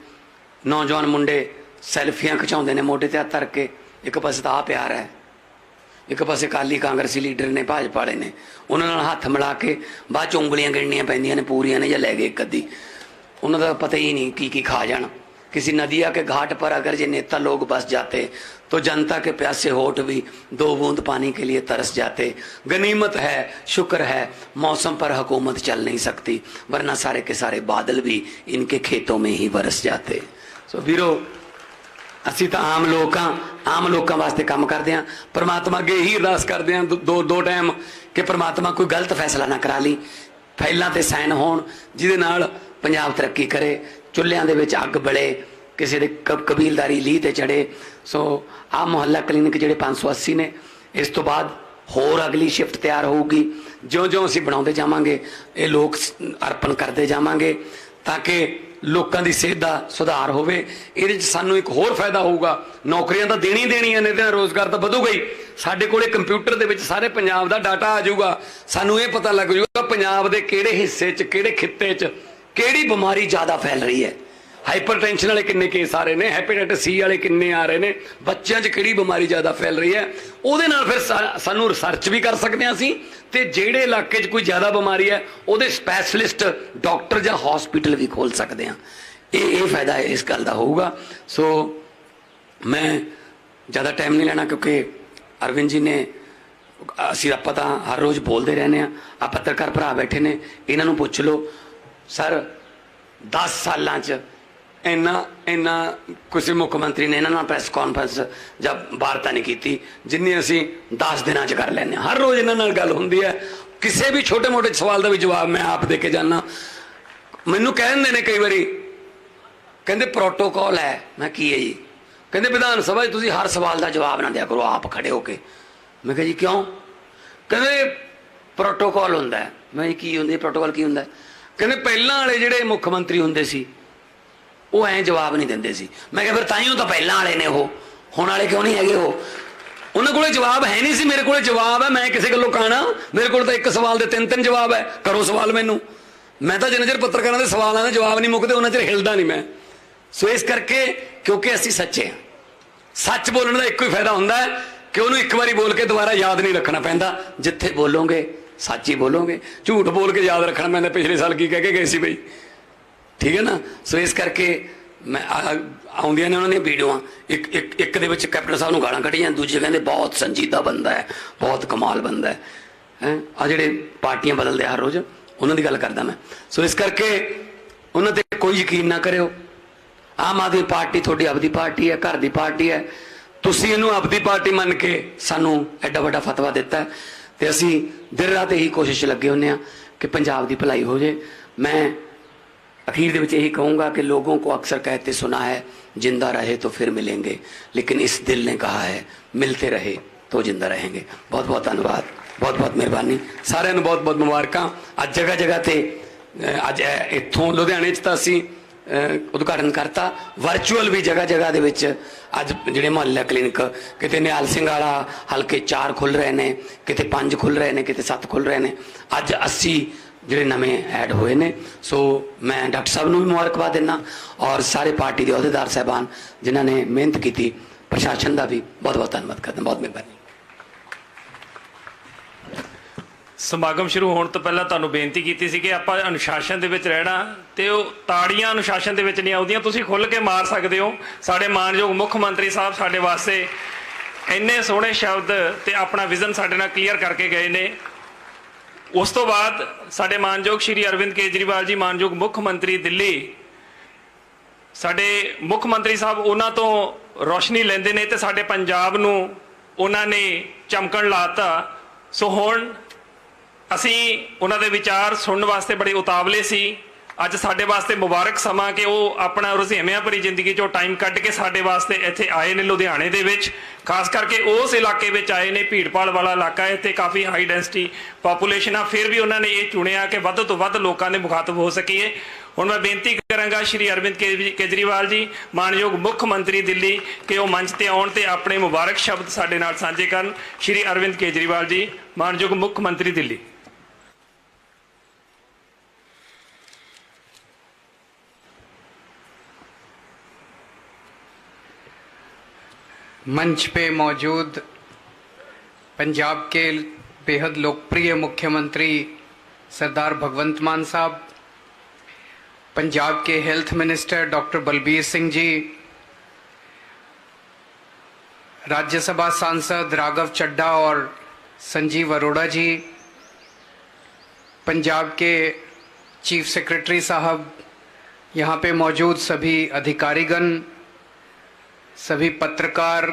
ਨੌਜਵਾਨ ਮੁੰਡੇ ਸੈਲਫੀਆਂ ਖਿਚਾਉਂਦੇ ਨੇ ਮੋਢੇ ਤੇ ਹੱਥ ਧਰ ਕੇ। ਇੱਕ ਪਾਸੇ ਤਾਂ ਆਹ ਪਿਆਰ ਹੈ, ਇੱਕ ਪਾਸੇ ਅਕਾਲੀ ਕਾਂਗਰਸੀ ਲੀਡਰ ਨੇ, ਭਾਜਪਾ ਵਾਲੇ ਨੇ, ਉਹਨਾਂ ਨਾਲ ਹੱਥ ਮਿਲਾ ਕੇ ਬਾਅਦ 'ਚ ਉਂਗਲੀਆਂ ਗਿਣਨੀਆਂ ਪੈਂਦੀਆਂ ਨੇ ਪੂਰੀਆਂ ਨੇ ਜਾਂ ਲੈ ਗਏ ਇੱਕ ਅੱਧੀ। ਉਹਨਾਂ ਦਾ ਪਤਾ ਹੀ ਨਹੀਂ ਕੀ ਖਾ ਜਾਣ। किसी नदिया के घाट पर अगर ये नेता लोग बस जाते तो जनता के प्यासे होठ भी 2 बूंद पानी के लिए तरस जाते। गनीमत है, शुक्र है, मौसम पर हुकूमत चल नहीं सकती, वरना सारे के सारे बादल भी इनके खेतों में ही बरस जाते। सो वीरो, ਅਸੀਂ ਤਾਂ ਆਮ ਲੋਕਾਂ ਵਾਸਤੇ ਕੰਮ ਕਰਦੇ ਹਾਂ। परमात्मा ਅੱਗੇ ਹੀ ਅਰਦਾਸ ਕਰਦੇ ਹਾਂ ਦੋ ਟਾਈਮ ਕਿ परमात्मा ਕੋਈ ਗਲਤ ਫੈਸਲਾ ਨਾ ਕਰਾ ਲਈ, ਫਾਈਲਾਂ ਤੇ ਸਾਈਨ ਹੋਣ ਜਿਹਦੇ ਨਾਲ ਪੰਜਾਬ ਤਰੱਕੀ ਕਰੇ, ਚੁੱਲ੍ਹਿਆਂ ਦੇ ਵਿੱਚ ਅੱਗ ਬਲੇ, ਕਿਸੇ ਦੇ ਕਬੀਲਦਾਰੀ ਲੀਹ ਤੇ ਚੜੇ। ਸੋ ਆਹ ਮੁਹੱਲਾ ਕਲੀਨਿਕ ਜਿਹੜੇ 580 ਨੇ, ਇਸ ਤੋਂ ਬਾਅਦ ਹੋਰ ਅਗਲੀ ਸ਼ਿਫਟ ਤਿਆਰ ਹੋਊਗੀ। ਜਿਉਂ ਅਸੀਂ ਬਣਾਉਂਦੇ ਜਾਵਾਂਗੇ, ਇਹ ਲੋਕ ਅਰਪਣ ਕਰਦੇ ਜਾਵਾਂਗੇ ਤਾਂ ਕਿ ਲੋਕਾਂ ਦੀ ਸਿਹਤ ਦਾ ਸੁਧਾਰ ਹੋਵੇ। ਇਹਦੇ 'ਚ ਸਾਨੂੰ ਇੱਕ ਹੋਰ ਫਾਇਦਾ ਹੋਊਗਾ, ਨੌਕਰੀਆਂ ਤਾਂ ਦੇਣੀਆਂ ਨੇ, ਇਹਦੇ ਨਾਲ ਰੋਜ਼ਗਾਰ ਤਾਂ ਵਧੂਗਾ ਹੀ। ਸਾਡੇ ਕੋਲੇ ਕੰਪਿਊਟਰ ਦੇ ਵਿੱਚ ਸਾਰੇ ਪੰਜਾਬ ਦਾ ਡਾਟਾ ਆ ਜਾਊਗਾ। ਸਾਨੂੰ ਇਹ ਪਤਾ ਲੱਗ ਜਾਊਗਾ ਪੰਜਾਬ ਦੇ ਕਿਹੜੇ ਹਿੱਸੇ 'ਚ, ਕਿਹੜੇ ਖਿੱਤੇ 'ਚ ਕਿਹੜੀ ਬਿਮਾਰੀ ਜ਼ਿਆਦਾ ਫੈਲ ਰਹੀ ਹੈ। ਹਾਈਪਰਟੈਂਸ਼ਨ ਵਾਲੇ ਕਿੰਨੇ ਕੇਸ ਆ ਰਹੇ ਨੇ, ਹੈਪੇਟਾਈਟਸ ਸੀ ਵਾਲੇ ਕਿੰਨੇ ਆ ਰਹੇ ਨੇ, ਬੱਚਿਆਂ 'ਚ ਕਿਹੜੀ ਬਿਮਾਰੀ ਜ਼ਿਆਦਾ ਫੈਲ ਰਹੀ ਹੈ, ਉਹਦੇ ਨਾਲ ਫਿਰ ਸਾਨੂੰ ਰਿਸਰਚ ਵੀ ਕਰ ਸਕਦੇ ਹਾਂ ਅਸੀਂ, ਤੇ ਜਿਹੜੇ ਇਲਾਕੇ 'ਚ ਕੋਈ ਜ਼ਿਆਦਾ ਬਿਮਾਰੀ ਹੈ ਉਹਦੇ ਸਪੈਸ਼ਲਿਸਟ ਡਾਕਟਰ ਜਾਂ ਹਸਪੀਟਲ ਵੀ ਖੋਲ ਸਕਦੇ ਹਾਂ। ਇਹ ਫਾਇਦਾ ਇਸ ਗੱਲ ਦਾ ਹੋਊਗਾ। ਸੋ ਮੈਂ ਜ਼ਿਆਦਾ ਟਾਈਮ ਨਹੀਂ ਲੈਣਾ, ਕਿਉਂਕਿ ਅਰਵਿੰਦ ਜੀ ਨੇ, ਆਪਾਂ ਤਾਂ ਹਰ ਰੋਜ਼ ਬੋਲਦੇ ਰਹਿੰਦੇ ਹਾਂ, ਆ ਪੱਤਰਕਾਰ ਭਰਾ ਬੈਠੇ ਨੇ, ਇਹਨਾਂ ਨੂੰ ਪੁੱਛ ਲਓ ਸਰ 10 ਸਾਲਾਂ 'ਚ ਇੰਨਾ ਕਿਸੇ ਮੁੱਖ ਮੰਤਰੀ ਨੇ ਇਹਨਾਂ ਨਾਲ ਪ੍ਰੈਸ ਕਾਨਫਰੰਸ ਜਾਂ ਵਾਰਤਾ ਨਹੀਂ ਕੀਤੀ ਜਿੰਨੀ ਅਸੀਂ 10 ਦਿਨਾਂ 'ਚ ਕਰ ਲੈਂਦੇ ਹਾਂ। ਹਰ ਰੋਜ਼ ਇਹਨਾਂ ਨਾਲ ਗੱਲ ਹੁੰਦੀ ਹੈ, ਕਿਸੇ ਵੀ ਛੋਟੇ ਮੋਟੇ ਸਵਾਲ ਦਾ ਵੀ ਜਵਾਬ ਮੈਂ ਆਪ ਦੇ ਕੇ ਜਾਣਾ। ਮੈਨੂੰ ਕਹਿ ਦਿੰਦੇ ਨੇ ਕਈ ਵਾਰੀ, ਕਹਿੰਦੇ ਪ੍ਰੋਟੋਕਾਲ ਹੈ। ਮੈਂ ਕੀ ਹੈ ਜੀ? ਕਹਿੰਦੇ ਵਿਧਾਨ ਸਭਾ 'ਚ ਤੁਸੀਂ ਹਰ ਸਵਾਲ ਦਾ ਜਵਾਬ ਨਾ ਦਿਆ ਕਰੋ ਆਪ ਖੜੇ ਹੋ ਕੇ। ਮੈਂ ਕਿਹਾ ਜੀ ਕਿਉਂ? ਕਹਿੰਦੇ ਪ੍ਰੋਟੋਕਾਲ ਹੁੰਦਾ। ਮੈਂ ਕੀ ਹੁੰਦਾ ਪ੍ਰੋਟੋਕਾਲ, ਕੀ ਹੁੰਦਾ? ਕਹਿੰਦੇ ਪਹਿਲਾਂ ਵਾਲੇ ਜਿਹੜੇ ਮੁੱਖ ਮੰਤਰੀ ਹੁੰਦੇ ਸੀ ਉਹ ਐਂ ਜਵਾਬ ਨਹੀਂ ਦਿੰਦੇ ਸੀ। ਮੈਂ ਕਿਹਾ ਫਿਰ ਤਾਈਓ ਤਾਂ ਪਹਿਲਾਂ ਵਾਲੇ ਨੇ, ਉਹ ਹੁਣ ਵਾਲੇ ਕਿਉਂ ਨਹੀਂ ਹੈਗੇ? ਉਹਨਾਂ ਕੋਲੇ ਜਵਾਬ ਹੈ ਨਹੀਂ ਸੀ, ਮੇਰੇ ਕੋਲੇ ਜਵਾਬ ਹੈ। ਮੈਂ ਕਿਸੇ ਗੱਲੋਂ ਕਾਣਾ? ਮੇਰੇ ਕੋਲ ਤਾਂ ਇੱਕ ਸਵਾਲ ਦੇ 3 ਜਵਾਬ ਹੈ। ਕਰੋ ਸਵਾਲ ਮੈਨੂੰ। ਮੈਂ ਤਾਂ ਜਿੰਨਾ ਚਿਰ ਪੱਤਰਕਾਰਾਂ ਦੇ ਸਵਾਲਾਂ ਦੇ ਜਵਾਬ ਨਹੀਂ ਮੁੱਕਦੇ ਉਹਨਾਂ ਚਿਰ ਹਿਲਦਾ ਨਹੀਂ ਮੈਂ। ਸੋ ਇਸ ਕਰਕੇ, ਕਿਉਂਕਿ ਅਸੀਂ ਸੱਚੇ ਹਾਂ, ਸੱਚ ਬੋਲਣ ਦਾ ਇੱਕੋ ਹੀ ਫਾਇਦਾ ਹੁੰਦਾ ਹੈ ਕਿ ਉਹਨੂੰ ਇੱਕ ਵਾਰੀ ਬੋਲ ਕੇ ਦੁਬਾਰਾ ਯਾਦ ਨਹੀਂ ਰੱਖਣਾ ਪੈਂਦਾ। ਜਿੱਥੇ ਬੋਲੋਗੇ ਸੱਚ ਹੀ ਬੋਲੋਗੇ, ਝੂਠ ਬੋਲ ਕੇ ਯਾਦ ਰੱਖਣਾ ਪੈਂਦਾ ਪਿਛਲੇ ਸਾਲ ਕੀ ਕਹਿ ਕੇ ਗਏ ਸੀ ਬਈ, ਠੀਕ ਹੈ ਨਾ। ਸੋ ਇਸ ਕਰਕੇ ਮੈਂ ਆਉਂਦੀਆਂ ਨੇ ਉਹਨਾਂ ਦੀਆਂ ਵੀਡੀਓਆਂ, ਇੱਕ ਦੇ ਵਿੱਚ ਕੈਪਟਨ ਸਾਹਿਬ ਨੂੰ ਗਾਲਾਂ ਕੱਢੀਆਂ, ਦੂਜੇ ਕਹਿੰਦੇ ਬਹੁਤ ਸੰਜੀਦਾ ਬੰਦਾ ਹੈ, ਬਹੁਤ ਕਮਾਲ ਬੰਦਾ ਹੈ। ਆ ਜਿਹੜੇ ਪਾਰਟੀਆਂ ਬਦਲਦੇ ਹਰ ਰੋਜ਼, ਉਹਨਾਂ ਦੀ ਗੱਲ ਕਰਦਾ ਮੈਂ। ਸੋ ਇਸ ਕਰਕੇ ਉਹਨਾਂ ਤੇ ਕੋਈ ਯਕੀਨ ਨਾ ਕਰਿਓ। ਆਮ ਆਦਮੀ ਪਾਰਟੀ ਤੁਹਾਡੀ ਆਪਦੀ ਪਾਰਟੀ ਹੈ, ਘਰ ਦੀ ਪਾਰਟੀ ਹੈ। ਤੁਸੀਂ ਇਹਨੂੰ ਆਪਦੀ ਪਾਰਟੀ ਮੰਨ ਕੇ ਸਾਨੂੰ ਐਡਾ ਵੱਡਾ ਫਤਵਾ ਦਿੱਤਾ, ਤੇ ਅਸੀਂ ਦਿਨ ਰਾਤ ਇਹੀ ਕੋਸ਼ਿਸ਼ ਲੱਗੇ ਹੁੰਦੇ ਹਾਂ कि पंजाब की भलाई हो जाए। मैं अखीर दे यही कहूँगा कि लोगों को अक्सर कहते सुना है जिंदा रहे तो फिर मिलेंगे, लेकिन इस दिल ने कहा है मिलते रहे तो जिंदा रहेंगे। बहुत बहुत धन्यवाद, बहुत बहुत मेहरबानी, सारे बहुत बहुत मुबारक। अज जगह जगह ते अज इत्थों लुधियाने तो असी उद्घाटन करता, वर्चुअल भी जगह जगह दे विच अज जिहड़े मुहल्ला क्लिनिक किते निहाल सिंह वाला हल्के 4 खुल रहे हैं, किते 5 खुल रहे हैं, किते 7 खुल रहे हैं। अज 80 जिहड़े नवे ऐड होए ने। सो मैं डॉक्टर साहब नूं भी मुबारकबाद देना और सारे पार्टी के अहुदेदार साहबान जिन्हां ने मेहनत की, प्रशासन का भी बहुत बहुत धन्यवाद करदा। बहुत मेहरबानी। ਸਮਾਗਮ ਸ਼ੁਰੂ ਹੋਣ ਤੋਂ ਪਹਿਲਾਂ ਤੁਹਾਨੂੰ ਬੇਨਤੀ ਕੀਤੀ ਸੀ ਕਿ ਆਪਾਂ ਅਨੁਸ਼ਾਸਨ ਦੇ ਵਿੱਚ ਰਹਿਣਾ, ਤੇ ਉਹ ਤਾੜੀਆਂ ਅਨੁਸ਼ਾਸਨ ਦੇ ਵਿੱਚ ਨਹੀਂ ਆਉਂਦੀਆਂ, ਤੁਸੀਂ ਖੁੱਲ੍ਹ ਕੇ ਮਾਰ ਸਕਦੇ ਹੋ। ਸਾਡੇ ਮਾਨਯੋਗ ਮੁੱਖ ਮੰਤਰੀ ਸਾਹਿਬ ਸਾਡੇ ਵਾਸਤੇ ਇੰਨੇ ਸੋਹਣੇ ਸ਼ਬਦ ਤੇ ਆਪਣਾ ਵਿਜ਼ਨ ਸਾਡੇ ਨਾਲ ਕਲੀਅਰ ਕਰਕੇ ਗਏ ਨੇ। ਉਸ ਤੋਂ ਬਾਅਦ ਸਾਡੇ ਮਾਨਯੋਗ ਸ਼੍ਰੀ ਅਰਵਿੰਦ ਕੇਜਰੀਵਾਲ ਜੀ, ਮਾਨਯੋਗ ਮੁੱਖ ਮੰਤਰੀ ਦਿੱਲੀ, ਸਾਡੇ ਮੁੱਖ ਮੰਤਰੀ ਸਾਹਿਬ ਉਹਨਾਂ ਤੋਂ ਰੋਸ਼ਨੀ ਲੈਂਦੇ ਨੇ ਤੇ ਸਾਡੇ ਪੰਜਾਬ ਨੂੰ ਉਹਨਾਂ ਨੇ ਚਮਕਣ ਲਾਤਾ। ਸੋ ਹੁਣ ਅਸੀਂ ਉਹਨਾਂ ਦੇ ਵਿਚਾਰ ਸੁਣਨ ਵਾਸਤੇ ਬੜੇ ਉਤਾਵਲੇ ਸੀ। ਅੱਜ ਸਾਡੇ ਵਾਸਤੇ ਮੁਬਾਰਕ ਸਮਾਂ ਕਿ ਉਹ ਆਪਣਾ ਰੁਝੇਵਿਆਂ ਭਰੀ ਜ਼ਿੰਦਗੀ 'ਚੋਂ ਟਾਈਮ ਕੱਢ ਕੇ ਸਾਡੇ ਵਾਸਤੇ ਇੱਥੇ ਆਏ ਨੇ ਲੁਧਿਆਣੇ ਦੇ ਵਿੱਚ, ਖਾਸ ਕਰਕੇ ਉਸ ਇਲਾਕੇ ਵਿੱਚ ਆਏ ਨੇ। ਭੀੜਭਾੜ ਵਾਲਾ ਇਲਾਕਾ ਹੈ ਤੇ ਕਾਫੀ ਹਾਈ ਡੈਂਸਿਟੀ ਪਾਪੂਲੇਸ਼ਨ ਆ, ਫਿਰ ਵੀ ਉਹਨਾਂ ਨੇ ਇਹ ਚੁਣਿਆ ਕਿ ਵੱਧ ਤੋਂ ਵੱਧ ਲੋਕਾਂ ਦੇ ਮੁਖਾਤਬ ਹੋ ਸਕੀਏ। ਹੁਣ ਮੈਂ ਬੇਨਤੀ ਕਰਾਂਗਾ ਸ਼੍ਰੀ ਅਰਵਿੰਦ ਕੇਜਰੀਵਾਲ ਜੀ, ਮਾਨਯੋਗ ਮੁੱਖ ਮੰਤਰੀ ਦਿੱਲੀ, ਕਿ ਉਹ ਮੰਚ ਤੇ ਆਉਣ ਤੇ ਆਪਣੇ ਮੁਬਾਰਕ ਸ਼ਬਦ ਸਾਡੇ ਨਾਲ ਸਾਂਝੇ ਕਰਨ। ਸ਼੍ਰੀ ਅਰਵਿੰਦ ਕੇਜਰੀਵਾਲ ਜੀ, ਮਾਨਯੋਗ ਮੁੱਖ ਮੰਤਰੀ ਦਿੱਲੀ। मंच पे मौजूद पंजाब के बेहद लोकप्रिय मुख्यमंत्री सरदार भगवंत मान साहब, पंजाब के health minister doctor Balbir Singh ji, Rajya Sabha सांसद राघव चड्ढा और संजीव अरोड़ा जी, पंजाब के चीफ सेक्रेटरी साहब, यहाँ पे मौजूद सभी अधिकारीगण, सभी पत्रकार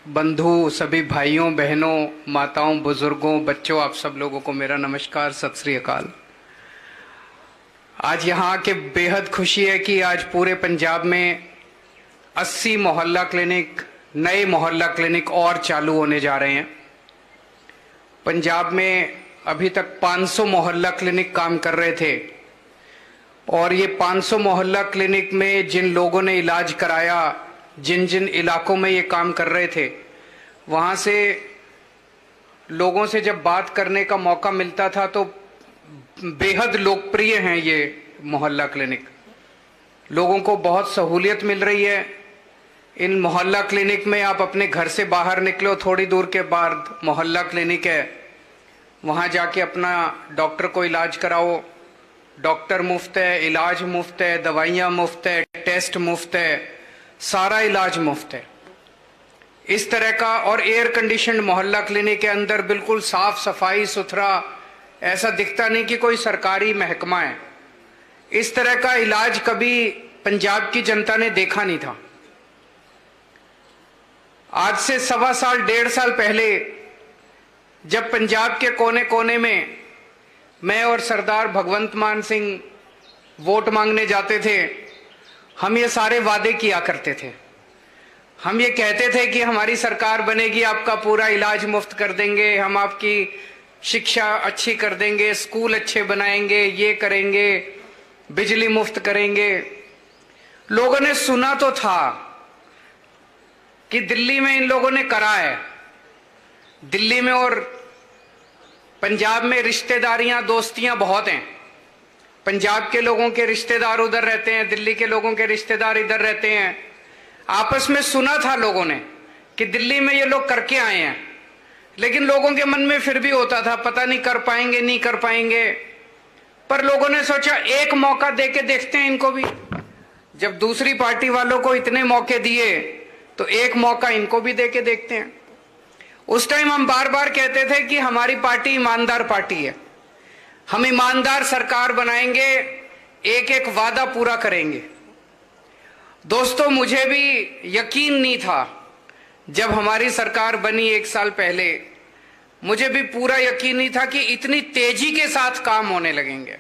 बंधु, सभी भाइयों बहनों, माताओं, बुजुर्गों, बच्चों, आप सब लोगों को मेरा नमस्कार, सत श्री अकाल। आज यहाँ आके बेहद खुशी है कि आज पूरे पंजाब में 80 मोहल्ला क्लिनिक, नए मोहल्ला क्लिनिक और चालू होने जा रहे हैं। पंजाब में अभी तक 500 मोहल्ला क्लिनिक काम कर रहे थे और ये 500 मोहल्ला क्लिनिक में जिन लोगों ने इलाज कराया, जिन जिन इलाकों में ये काम कर रहे थे, वहाँ से लोगों से जब बात करने का मौका मिलता था तो बेहद लोकप्रिय हैं ये मोहल्ला क्लिनिक। लोगों को बहुत सहूलियत मिल रही है। इन मोहल्ला क्लिनिक में आप अपने घर से बाहर निकलो, थोड़ी दूर के बाद मोहल्ला क्लिनिक है, वहाँ जाके अपना डॉक्टर को इलाज कराओ। डॉक्टर मुफ्त है, इलाज मुफ्त है, दवाइयाँ मुफ्त है, टेस्ट मुफ्त है, सारा इलाज मुफ्त है। इस तरह का और एयर कंडीशनड मोहल्ला क्लिनिक के अंदर बिल्कुल साफ सफाई सुथरा, ऐसा दिखता नहीं कि कोई सरकारी महकमा है। इस तरह का इलाज कभी पंजाब की जनता ने देखा नहीं था। आज से 1.25 साल 1.5 साल पहले जब पंजाब के कोने कोने में मैं और सरदार भगवंत मान सिंह वोट मांगने जाते थे, हम ये सारे वादे किया करते थे। हम ये कहते थे कि हमारी सरकार बनेगी, आपका पूरा इलाज मुफ्त कर देंगे, हम आपकी शिक्षा अच्छी कर देंगे, स्कूल अच्छे बनाएंगे, ये करेंगे, बिजली मुफ्त करेंगे। लोगों ने सुना तो था कि दिल्ली में इन लोगों ने करा है। दिल्ली में और पंजाब में रिश्तेदारियां दोस्तियां बहुत हैं। पंजाब के लोगों के रिश्तेदार उधर रहते हैं, दिल्ली के लोगों के रिश्तेदार इधर रहते हैं। आपस में सुना था लोगों ने कि दिल्ली में ये लोग करके आए हैं, लेकिन लोगों के मन में फिर भी होता था पता नहीं कर पाएंगे नहीं कर पाएंगे। पर लोगों ने सोचा एक मौका दे के देखते हैं इनको भी। जब दूसरी पार्टी वालों को इतने मौके दिए तो एक मौका इनको भी दे के देखते हैं। उस टाइम हम बार बार कहते थे कि हमारी पार्टी ईमानदार पार्टी है, हम ईमानदार सरकार बनाएंगे, एक एक वादा पूरा करेंगे। दोस्तों, मुझे भी यकीन नहीं था जब हमारी सरकार बनी 1 साल पहले, मुझे भी पूरा यकीन नहीं था कि इतनी तेजी के साथ काम होने लगेंगे।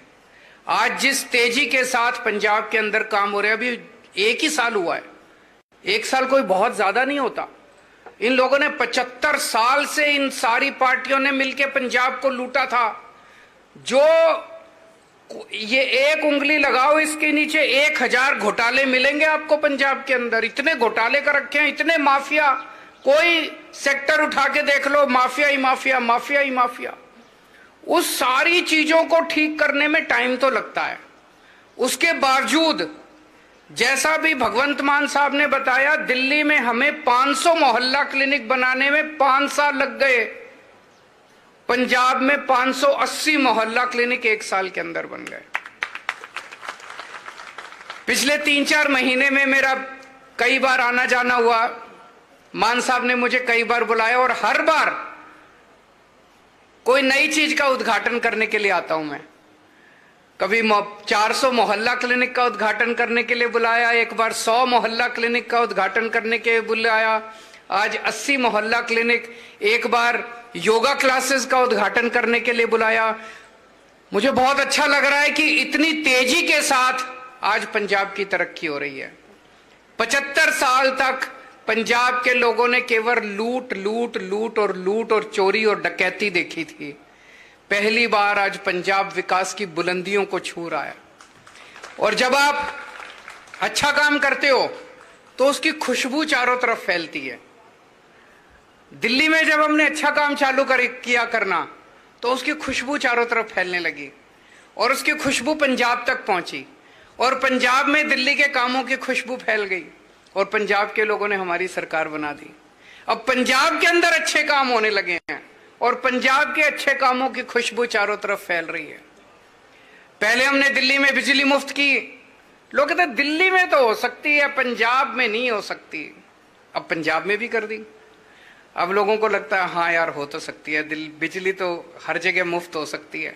आज जिस तेजी के साथ पंजाब के अंदर काम हो रहे हैं, अभी 1 ही साल हुआ है। 1 साल कोई बहुत ज्यादा नहीं होता। इन लोगों ने 75 साल से इन सारी पार्टियों ने मिलकर पंजाब को लूटा था। जो ये एक उंगली लगाओ इसके नीचे 1000 घोटाले मिलेंगे आपको पंजाब के अंदर। इतने घोटाले कर रखे हैं, इतने माफिया, कोई सेक्टर उठा के देख लो, माफिया ही माफिया, माफिया ही माफिया। उस सारी चीजों को ठीक करने में टाइम तो लगता है। उसके बावजूद जैसा भी भगवंत मान साहब ने बताया, दिल्ली में हमें 500 मोहल्ला क्लिनिक बनाने में 5 साल लग गए। पंजाब में 580 मोहल्ला क्लिनिक 1 साल के अंदर बन गए। पिछले 3-4 महीने में मेरा कई बार आना जाना हुआ। मान साहब ने मुझे कई बार बुलाया और हर बार कोई नई चीज का उद्घाटन करने के लिए आता हूं मैं। कभी 400 मोहल्ला क्लिनिक का उद्घाटन करने के लिए बुलाया, एक बार 100 मोहल्ला क्लिनिक का उद्घाटन करने के लिए बुलाया, आज 80 मोहल्ला क्लिनिक, एक बार योगा क्लासेस का उद्घाटन करने के लिए बुलाया। मुझे बहुत अच्छा लग रहा है कि इतनी तेजी के साथ आज पंजाब की तरक्की हो रही है। 75 साल तक पंजाब के लोगों ने केवल लूट लूट लूट और लूट और चोरी और डकैती देखी थी। पहली बार आज पंजाब विकास की बुलंदियों को छू रहा है। और जब आप अच्छा काम करते हो तो उसकी खुशबू चारों तरफ फैलती है। दिल्ली में जब हमने अच्छा काम चालू किया करना तो उसकी खुशबू चारों तरफ फैलने लगी और उसकी खुशबू पंजाब तक पहुंची और पंजाब में दिल्ली के कामों की खुशबू फैल गई और पंजाब के लोगों ने हमारी सरकार बना दी। अब पंजाब के अंदर अच्छे काम होने लगे हैं और पंजाब के अच्छे कामों की खुशबू चारों तरफ फैल रही है। पहले हमने दिल्ली में बिजली मुफ्त की। लोग कहते दिल्ली में तो हो सकती है, पंजाब में नहीं हो सकती। अब पंजाब में भी कर दी। अब लोगों को लगता है हाँ यार हो तो सकती है, बिजली तो हर जगह मुफ्त हो सकती है।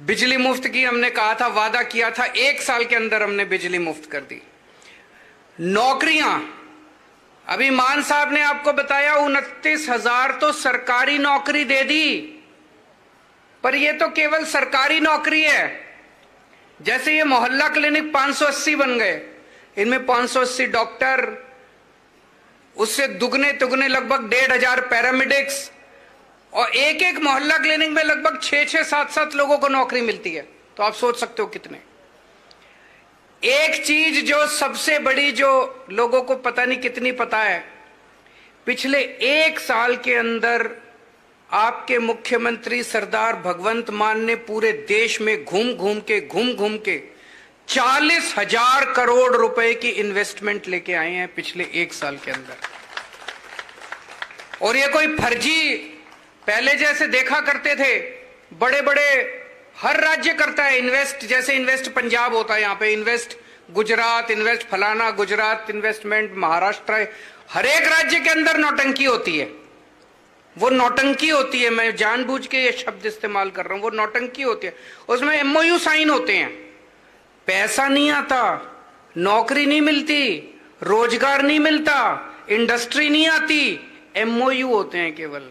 बिजली मुफ्त की हमने कहा था, वादा किया था, 1 साल के अंदर हमने बिजली मुफ्त कर दी। नौकरियां, अभी मान साहब ने आपको बताया 29,000 तो सरकारी नौकरी दे दी, पर ये तो केवल सरकारी नौकरी है। जैसे ये मोहल्ला क्लिनिक 580 बन गए, इनमें 580 डॉक्टर, उससे दुगने तुगने लगभग 1,500 पैरामेडिक्स और एक एक मोहल्ला क्लिनिक में लगभग 6-6, 7-7 लोगों को नौकरी मिलती है। तो आप सोच सकते हो कितने। एक चीज जो सबसे बड़ी, जो लोगों को पता नहीं कितनी पता है, पिछले 1 साल के अंदर आपके मुख्यमंत्री सरदार भगवंत मान ने पूरे देश में घूम घूम के 40,000 करोड़ रुपए की इन्वेस्टमेंट लेके आए हैं पिछले 1 साल के अंदर। और ये कोई फर्जी पहले जैसे देखा करते थे, बड़े बड़े हर राज्य करता है इन्वेस्ट, जैसे इन्वेस्ट पंजाब होता है, यहां पे इन्वेस्ट गुजरात, इन्वेस्ट फलाना गुजरात इन्वेस्टमेंट, महाराष्ट्र, हर एक राज्य के अंदर नौटंकी होती है। वो नौटंकी होती है, मैं जानबूझ के ये शब्द इस्तेमाल कर रहा हूं, वो नौटंकी होती है। उसमें एमओयू साइन होते हैं, पैसा नहीं आता, नौकरी नहीं मिलती, रोजगार नहीं मिलता, इंडस्ट्री नहीं आती, एमओयू होते हैं केवल।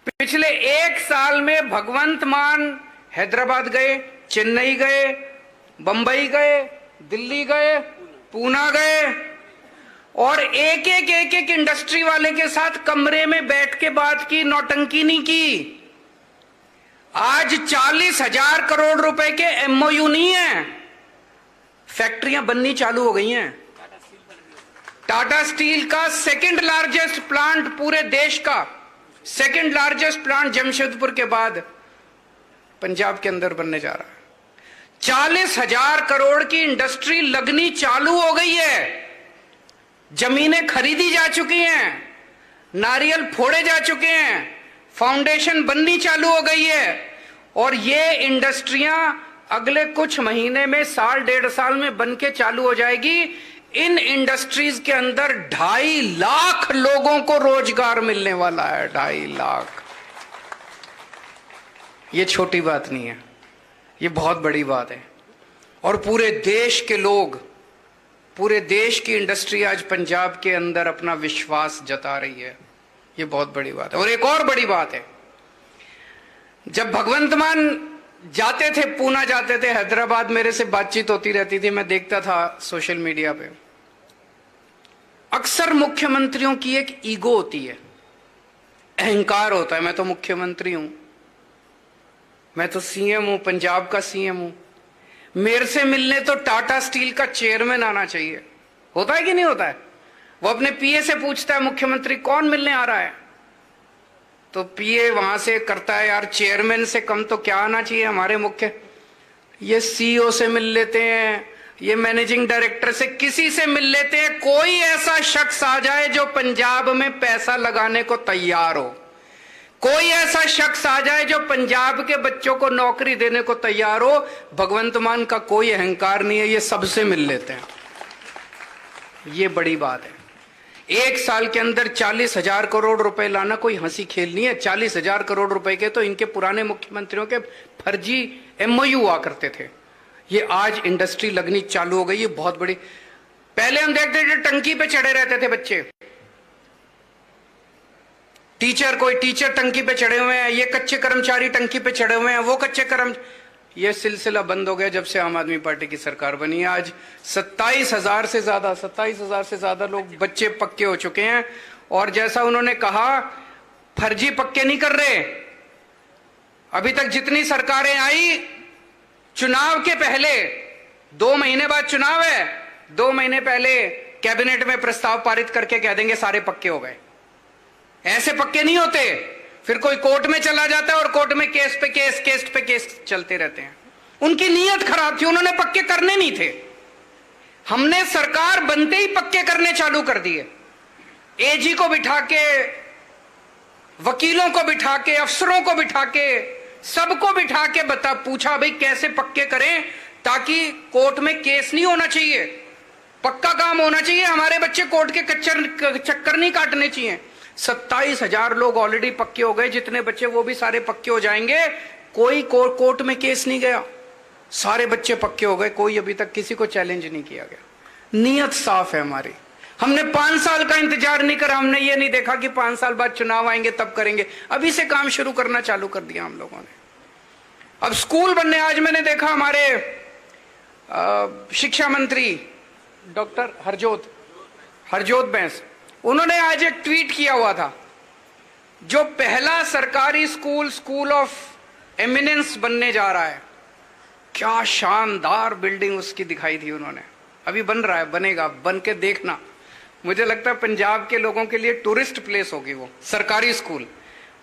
पिछले 1 साल में भगवंत मान हैदराबाद गए, चेन्नई गए, बंबई गए, दिल्ली गए, पूना गए, और एक एक इंडस्ट्री वाले के साथ कमरे में बैठ के बात की, नौटंकी नहीं की। आज 40,000 करोड़ रुपए के एमओयू नहीं है, फैक्ट्रियां बननी चालू हो गई हैं। टाटा स्टील का सेकंड लार्जेस्ट प्लांट पूरे देश का, सेकंड लार्जेस्ट प्लांट जमशेदपुर के बाद पंजाब के अंदर बनने जा रहा है। 40,000 करोड़ की इंडस्ट्री लगनी चालू हो गई है, जमीनें खरीदी जा चुकी हैं, नारियल फोड़े जा चुके हैं, फाउंडेशन बननी चालू हो गई है, और ये इंडस्ट्रियां अगले कुछ महीने में, साल 1.5 साल में बन के चालू हो जाएगी। इन इंडस्ट्रीज के अंदर 2.5 लाख लोगों को रोजगार मिलने वाला है, 2.5 लाख। ये छोटी बात नहीं है, ये बहुत बड़ी बात है। और पूरे देश के लोग, पूरे देश की इंडस्ट्री आज पंजाब के अंदर अपना विश्वास जता रही है, ये बहुत बड़ी बात है। और एक और बड़ी बात है, जब भगवंत मान जाते थे, पूना जाते थे, हैदराबाद, मेरे से बातचीत होती रहती थी, मैं देखता था सोशल मीडिया पे। अक्सर मुख्यमंत्रियों की एक ईगो होती है, अहंकार होता है, मैं तो मुख्यमंत्री हूं, मैं तो सीएम हूं, पंजाब का सीएम हूं, मेरे से मिलने तो टाटा स्टील का चेयरमैन आना चाहिए। होता है कि नहीं होता है? वो अपने पीए से पूछता है, मुख्यमंत्री कौन मिलने आ रहा है? तो पीए वहां से करता है, यार चेयरमैन से कम तो क्या आना चाहिए हमारे मुख्य, ये सीईओ से मिल लेते हैं, ये मैनेजिंग डायरेक्टर से, किसी से मिल लेते हैं। कोई ऐसा शख्स आ जाए जो पंजाब में पैसा लगाने को तैयार हो, कोई ऐसा शख्स आ जाए जो पंजाब के बच्चों को नौकरी देने को तैयार हो। भगवंत मान का कोई अहंकार नहीं है, ये सबसे मिल लेते हैं। ये बड़ी बात है। 1 साल के अंदर 40,000 करोड़ रुपए लाना कोई हंसी खेल नहीं है। 40,000 करोड़ रुपए के तो इनके पुराने मुख्यमंत्रियों के फर्जी एमओयू हुआ करते थे। ये आज इंडस्ट्री लगनी चालू हो गई, ये बहुत बड़ी। पहले हम देखते थे टंकी पे चढ़े रहते थे बच्चे, टीचर, कोई टीचर टंकी पे चढ़े हुए हैं, ये कच्चे कर्मचारी टंकी पे चढ़े हुए हैं, वो कच्चे ये सिलसिला बंद हो गया जब से आम आदमी पार्टी की सरकार बनी। आज 27,000 से ज्यादा लोग, बच्चे पक्के हो चुके हैं। और जैसा उन्होंने कहा, फर्जी पक्के नहीं कर रहे। अभी तक जितनी सरकारें आई, चुनाव के पहले 2 महीने बाद चुनाव है, 2 महीने पहले कैबिनेट में प्रस्ताव पारित करके कह देंगे सारे पक्के हो गए। ऐसे पक्के नहीं होते। फिर कोई कोर्ट में चला जाता है और कोर्ट में केस पे केस चलते रहते हैं। उनकी नीयत खराब थी, उन्होंने पक्के करने नहीं थे। हमने सरकार बनते ही पक्के करने चालू कर दिए। एजी को बिठा के, वकीलों को बिठा के, अफसरों को बिठा के, सबको बिठा के पूछा भाई कैसे पक्के करें ताकि कोर्ट में केस नहीं होना चाहिए, पक्का काम होना चाहिए, हमारे बच्चे कोर्ट के चक्कर नहीं काटने चाहिए। 27,000 लोग ऑलरेडी पक्के हो गए, जितने बच्चे वो भी सारे पक्के हो जाएंगे। कोई कोर्ट में केस नहीं गया, सारे बच्चे पक्के हो गए, कोई अभी तक किसी को चैलेंज नहीं किया गया। नीयत साफ है हमारी। हमने 5 साल का इंतजार नहीं करा, हमने ये नहीं देखा कि 5 साल बाद चुनाव आएंगे तब करेंगे। अभी से काम शुरू करना चालू कर दिया हम लोगों ने। अब स्कूल बनने, आज मैंने देखा हमारे शिक्षा मंत्री डॉक्टर हरजोत बैंस, उन्होंने आज एक ट्वीट किया हुआ था, जो पहला सरकारी स्कूल ऑफ एमिनेंस बनने जा रहा है। क्या शानदार बिल्डिंग उसकी दिखाई थी उन्होंने। अभी बन रहा है, बनेगा, बन के देखना। मुझे लगता है पंजाब के लोगों के लिए टूरिस्ट प्लेस होगी वो सरकारी स्कूल।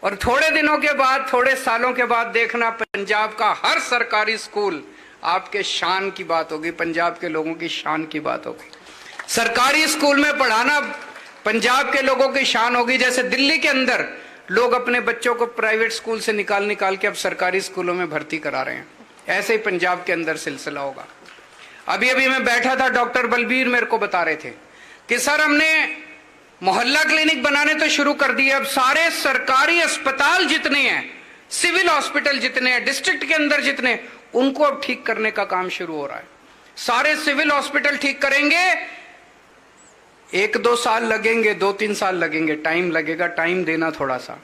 और थोड़े दिनों के बाद, थोड़े सालों के बाद देखना, पंजाब का हर सरकारी स्कूल आपके शान की बात होगी, पंजाब के लोगों की शान की बात होगी। सरकारी स्कूल में पढ़ाना पंजाब के लोगों की शान होगी। जैसे दिल्ली के अंदर लोग अपने बच्चों को प्राइवेट स्कूल से निकाल के अब सरकारी स्कूलों में भर्ती करा रहे हैं, ऐसे ही पंजाब के अंदर सिलसिला होगा। अभी अभी मैं बैठा था, डॉक्टर बलबीर मेरे को बता रहे थे कि सर हमने मोहल्ला क्लिनिक बनाने तो शुरू कर दिए, अब सारे सरकारी अस्पताल जितने हैं, सिविल हॉस्पिटल जितने हैं, डिस्ट्रिक्ट के अंदर जितने, उनको अब ठीक करने का काम शुरू हो रहा है। सारे सिविल हॉस्पिटल ठीक करेंगे, 1-2 साल लगेंगे, 2-3 साल लगेंगे, टाइम लगेगा, टाइम देना थोड़ा सा,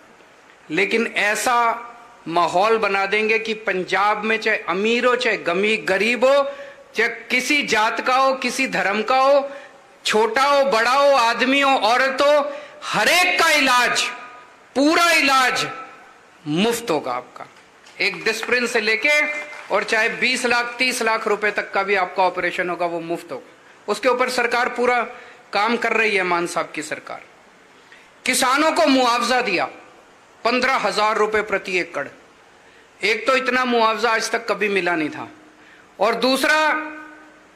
लेकिन ऐसा माहौल बना देंगे कि पंजाब में चाहे अमीर हो चाहे गरीब हो, चाहे किसी जात का हो, किसी धर्म का हो, छोटा हो बड़ा हो, आदमी हो औरत हो, हर एक का इलाज, पूरा इलाज मुफ्त होगा आपका। एक डिस्प्रिन से लेके और चाहे 20 लाख 30 लाख रुपए तक का भी आपका ऑपरेशन होगा, वो मुफ्त होगा। उसके ऊपर सरकार पूरा काम कर रही है, मान साहब की सरकार। किसानों को मुआवजा दिया 15,000 रुपए प्रति एकड़। एक तो इतना मुआवजा आज तक कभी मिला नहीं था, और दूसरा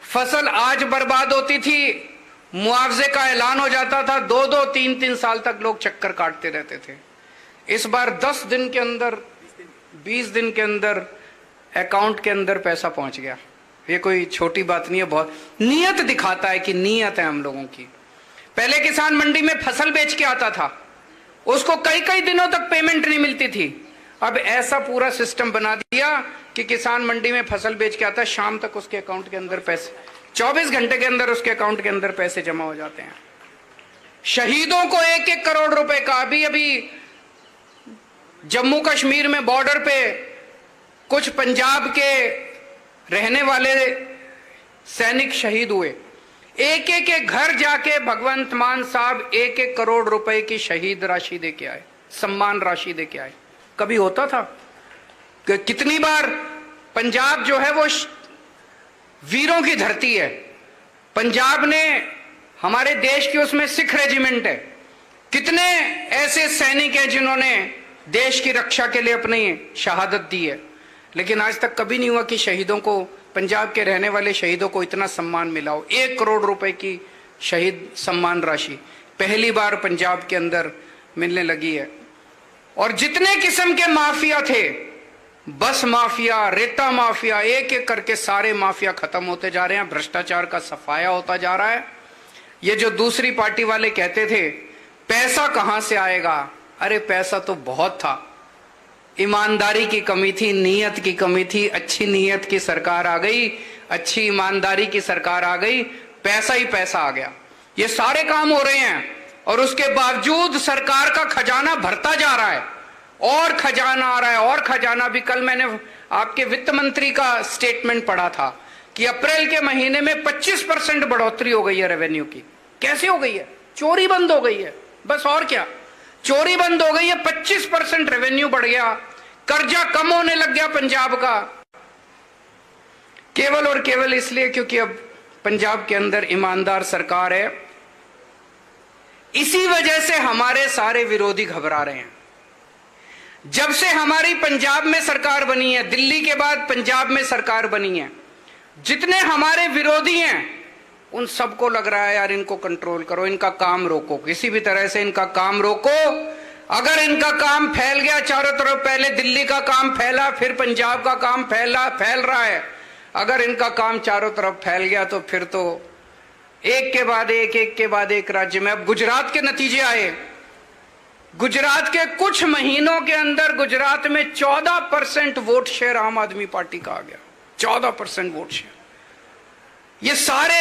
फसल आज बर्बाद होती थी, मुआवजे का ऐलान हो जाता था, 2-2 3-3 साल तक लोग चक्कर काटते रहते थे। इस बार 10 दिन के अंदर 20 दिन के अंदर अकाउंट के अंदर पैसा पहुंच गया। ये कोई छोटी बात नहीं है, बहुत नीयत दिखाता है कि नीयत है हम लोगों की। पहले किसान मंडी में फसल बेच के आता था, उसको कई दिनों तक पेमेंट नहीं मिलती थी। अब ऐसा पूरा सिस्टम बना दिया कि किसान मंडी में फसल बेच के आता है, शाम तक उसके अकाउंट के अंदर पैसे, 24 घंटे के अंदर उसके अकाउंट के अंदर पैसे जमा हो जाते हैं। शहीदों को 1-1 करोड़ रुपए का, अभी जम्मू कश्मीर में बॉर्डर पे कुछ पंजाब के रहने वाले सैनिक शहीद हुए, एक घर जाके भगवंत मान साहब 1-1 करोड़ रुपए की शहीद राशि देके आए, सम्मान राशि देके आए। कभी होता था? कितनी बार पंजाब जो है वो वीरों की धरती है। पंजाब ने हमारे देश की, उसमें सिख रेजिमेंट है, कितने ऐसे सैनिक हैं जिन्होंने देश की रक्षा के लिए अपनी शहादत दी है, लेकिन आज तक कभी नहीं हुआ कि शहीदों को, पंजाब के रहने वाले शहीदों को इतना सम्मान मिला हो। 1 करोड़ रुपए की शहीद सम्मान राशि पहली बार पंजाब के अंदर मिलने लगी है। और जितने किस्म के माफिया थे, बस माफिया, रेता माफिया, एक करके सारे माफिया खत्म होते जा रहे हैं, भ्रष्टाचार का सफाया होता जा रहा है। ये जो दूसरी पार्टी वाले कहते थे पैसा कहां से आएगा, अरे पैसा तो बहुत था, ईमानदारी की कमी थी, नीयत की कमी थी। अच्छी नीयत की सरकार आ गई, अच्छी ईमानदारी की सरकार आ गई, पैसा ही पैसा आ गया। ये सारे काम हो रहे हैं और उसके बावजूद सरकार का खजाना भरता जा रहा है, और खजाना आ रहा है, और खजाना भी। कल मैंने आपके वित्त मंत्री का स्टेटमेंट पढ़ा था कि अप्रैल के महीने में 25% बढ़ोतरी हो गई है रेवेन्यू की। कैसे हो गई है? चोरी बंद हो गई है, बस और क्या, चोरी बंद हो गई है, 25% रेवेन्यू बढ़ गया, कर्जा कम होने लग गया पंजाब का, केवल और केवल इसलिए क्योंकि अब पंजाब के अंदर ईमानदार सरकार है। इसी वजह से हमारे सारे विरोधी घबरा रहे हैं। जब से हमारी पंजाब में सरकार बनी है, दिल्ली के बाद पंजाब में सरकार बनी है, जितने हमारे विरोधी हैं उन सबको लग रहा है यार इनको कंट्रोल करो, इनका काम रोको, किसी भी तरह से इनका काम रोको। अगर इनका काम फैल गया चारों तरफ, पहले दिल्ली का काम फैला, फिर पंजाब का काम फैल रहा है, अगर इनका काम चारों तरफ फैल गया तो फिर तो एक के बाद एक राज्य में। अब गुजरात के नतीजे आए, गुजरात के कुछ महीनों के अंदर गुजरात में 14% वोट शेयर आम आदमी पार्टी का आ गया, 14% वोट शेयर। ये सारे,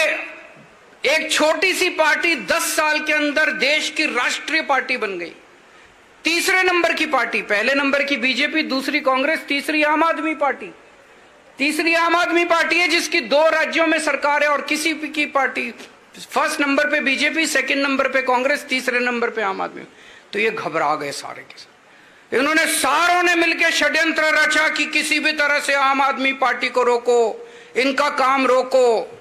एक छोटी सी पार्टी 10 साल के अंदर देश की राष्ट्रीय पार्टी बन गई, तीसरे नंबर की पार्टी। पहले नंबर की बीजेपी, दूसरी कांग्रेस, तीसरी आम आदमी पार्टी। तीसरी आम आदमी पार्टी है जिसकी 2 राज्यों में सरकार है, और किसी की पार्टी फर्स्ट नंबर पे बीजेपी, सेकंड नंबर पे कांग्रेस, तीसरे नंबर पे आम आदमी। तो ये घबरा गए सारे के सारे। इन्होंने सारों ने मिलकर षड्यंत्र रचा कि किसी भी तरह से आम आदमी पार्टी को रोको, इनका काम रोको।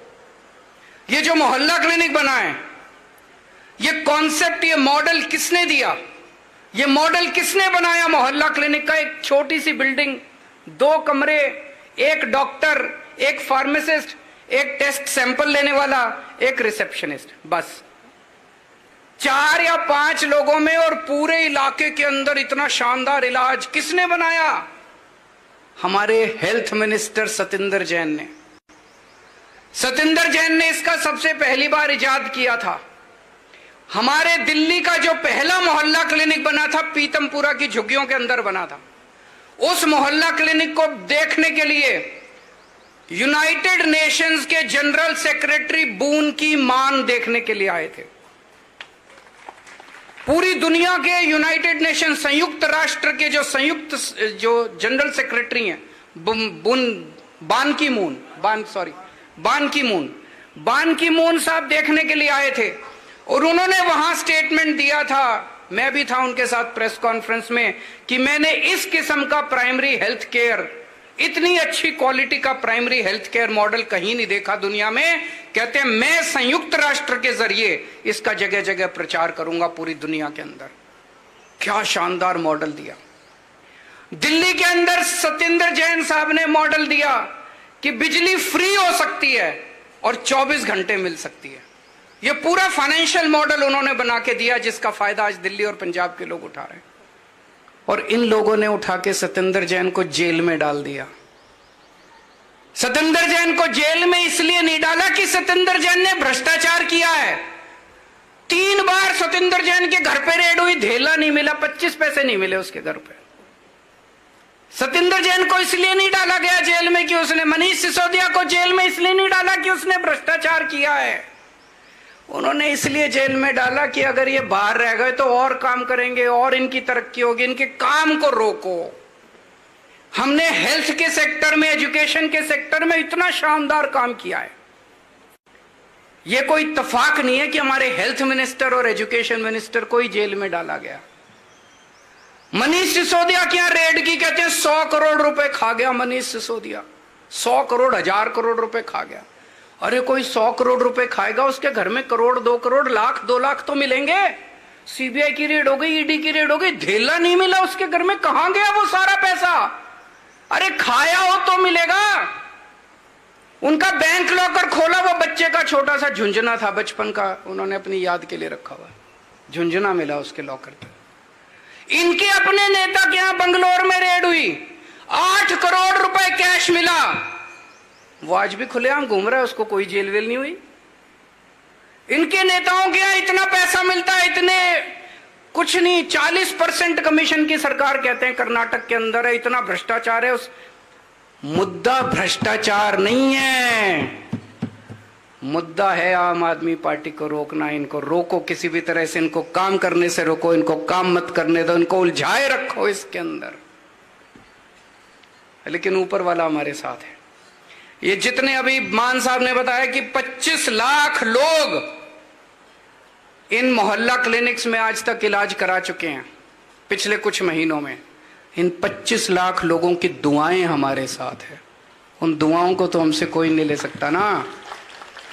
ये जो मोहल्ला क्लिनिक बना है, ये कॉन्सेप्ट, ये मॉडल किसने दिया? ये मॉडल किसने बनाया मोहल्ला क्लिनिक का? एक छोटी सी बिल्डिंग, 2 कमरे, 1 डॉक्टर, एक फार्मासिस्ट, एक टेस्ट सैंपल लेने वाला, एक रिसेप्शनिस्ट, बस 4 या 5 लोगों में, और पूरे इलाके के अंदर इतना शानदार इलाज किसने बनाया? हमारे हेल्थ मिनिस्टर सतिंदर जैन ने। सतिंदर जैन ने इसका सबसे पहली बार इजाद किया था। हमारे दिल्ली का जो पहला मोहल्ला क्लिनिक बना था, पीतमपुरा की झुग्गियों के अंदर बना था, उस मोहल्ला क्लिनिक को देखने के लिए यूनाइटेड नेशंस के जनरल सेक्रेटरी बून की मान देखने के लिए आए थे। पूरी दुनिया के यूनाइटेड नेशन, संयुक्त राष्ट्र के जो जनरल सेक्रेटरी हैं, बान की मून साहब देखने के लिए आए थे, और उन्होंने वहां स्टेटमेंट दिया था, मैं भी था उनके साथ प्रेस कॉन्फ्रेंस में, कि मैंने इस किस्म का प्राइमरी हेल्थ केयर, इतनी अच्छी क्वालिटी का प्राइमरी हेल्थ केयर मॉडल कहीं नहीं देखा दुनिया में। कहते हैं मैं संयुक्त राष्ट्र के जरिए इसका जगह जगह प्रचार करूंगा पूरी दुनिया के अंदर। क्या शानदार मॉडल दिया। दिल्ली के अंदर सतिंदर जैन साहब ने मॉडल दिया कि बिजली फ्री हो सकती है और 24 घंटे मिल सकती है। यह पूरा फाइनेंशियल मॉडल उन्होंने बना के दिया, जिसका फायदा आज दिल्ली और पंजाब के लोग उठा रहे हैं। और इन लोगों ने उठा के सतिंदर जैन को जेल में डाल दिया। सतिंदर जैन को जेल में इसलिए नहीं डाला कि सतिंदर जैन ने भ्रष्टाचार किया है। 3 बार सतिंदर जैन के घर पे रेड हुई, धेला नहीं मिला, 25 पैसे नहीं मिले उसके घर पे। सतिंदर जैन को इसलिए नहीं डाला गया जेल में कि उसने, मनीष सिसोदिया को जेल में इसलिए नहीं डाला कि उसने भ्रष्टाचार किया है। उन्होंने इसलिए जेल में डाला कि अगर ये बाहर रह गए तो और काम करेंगे और इनकी तरक्की होगी, इनके काम को रोको। हमने हेल्थ के सेक्टर में, एजुकेशन के सेक्टर में इतना शानदार काम किया है। यह कोई इत्तेफाक नहीं है कि हमारे हेल्थ मिनिस्टर और एजुकेशन मिनिस्टर को ही जेल में डाला गया। मनीष सिसोदिया की यहां रेड की, कहते हैं 100 करोड़ रुपए खा गया मनीष सिसोदिया। 100 करोड़, 1000 करोड़ रुपए खा गया। अरे कोई 100 करोड़ रुपए खाएगा, उसके घर में करोड़, 2 करोड़, लाख, 2 लाख तो मिलेंगे। सीबीआई की रेड हो गई, ईडी की रेड हो गई, धेला नहीं मिला उसके घर में। कहां गया वो सारा पैसा? अरे खाया हो तो मिलेगा। उनका बैंक लॉकर खोला, वो बच्चे का छोटा सा झुंझुना था बचपन का, उन्होंने अपनी याद के लिए रखा हुआ, झुंझुना मिला उसके लॉकर पे। इनके अपने नेता के यहां बंगलोर में रेड हुई, 8 करोड़ रुपए कैश मिला। वो आज भी खुलेआम घूम रहा है, उसको कोई जेल वेल नहीं हुई। इनके नेताओं के यहां इतना पैसा मिलता है, इतने कुछ नहीं, 40% कमीशन की सरकार कहते हैं कर्नाटक के अंदर है। इतना भ्रष्टाचार है। उस मुद्दा भ्रष्टाचार नहीं है, मुद्दा है आम आदमी पार्टी को रोकना। इनको रोको किसी भी तरह से, इनको काम करने से रोको, इनको काम मत करने दो, इनको उलझाए रखो इसके अंदर। लेकिन ऊपर वाला हमारे साथ है। ये जितने अभी मान साहब ने बताया कि 25 लाख लोग इन मोहल्ला क्लिनिक्स में आज तक इलाज करा चुके हैं पिछले कुछ महीनों में। इन 25 लाख लोगों की दुआएं हमारे साथ है। उन दुआओं को तो हमसे कोई नहीं ले सकता ना।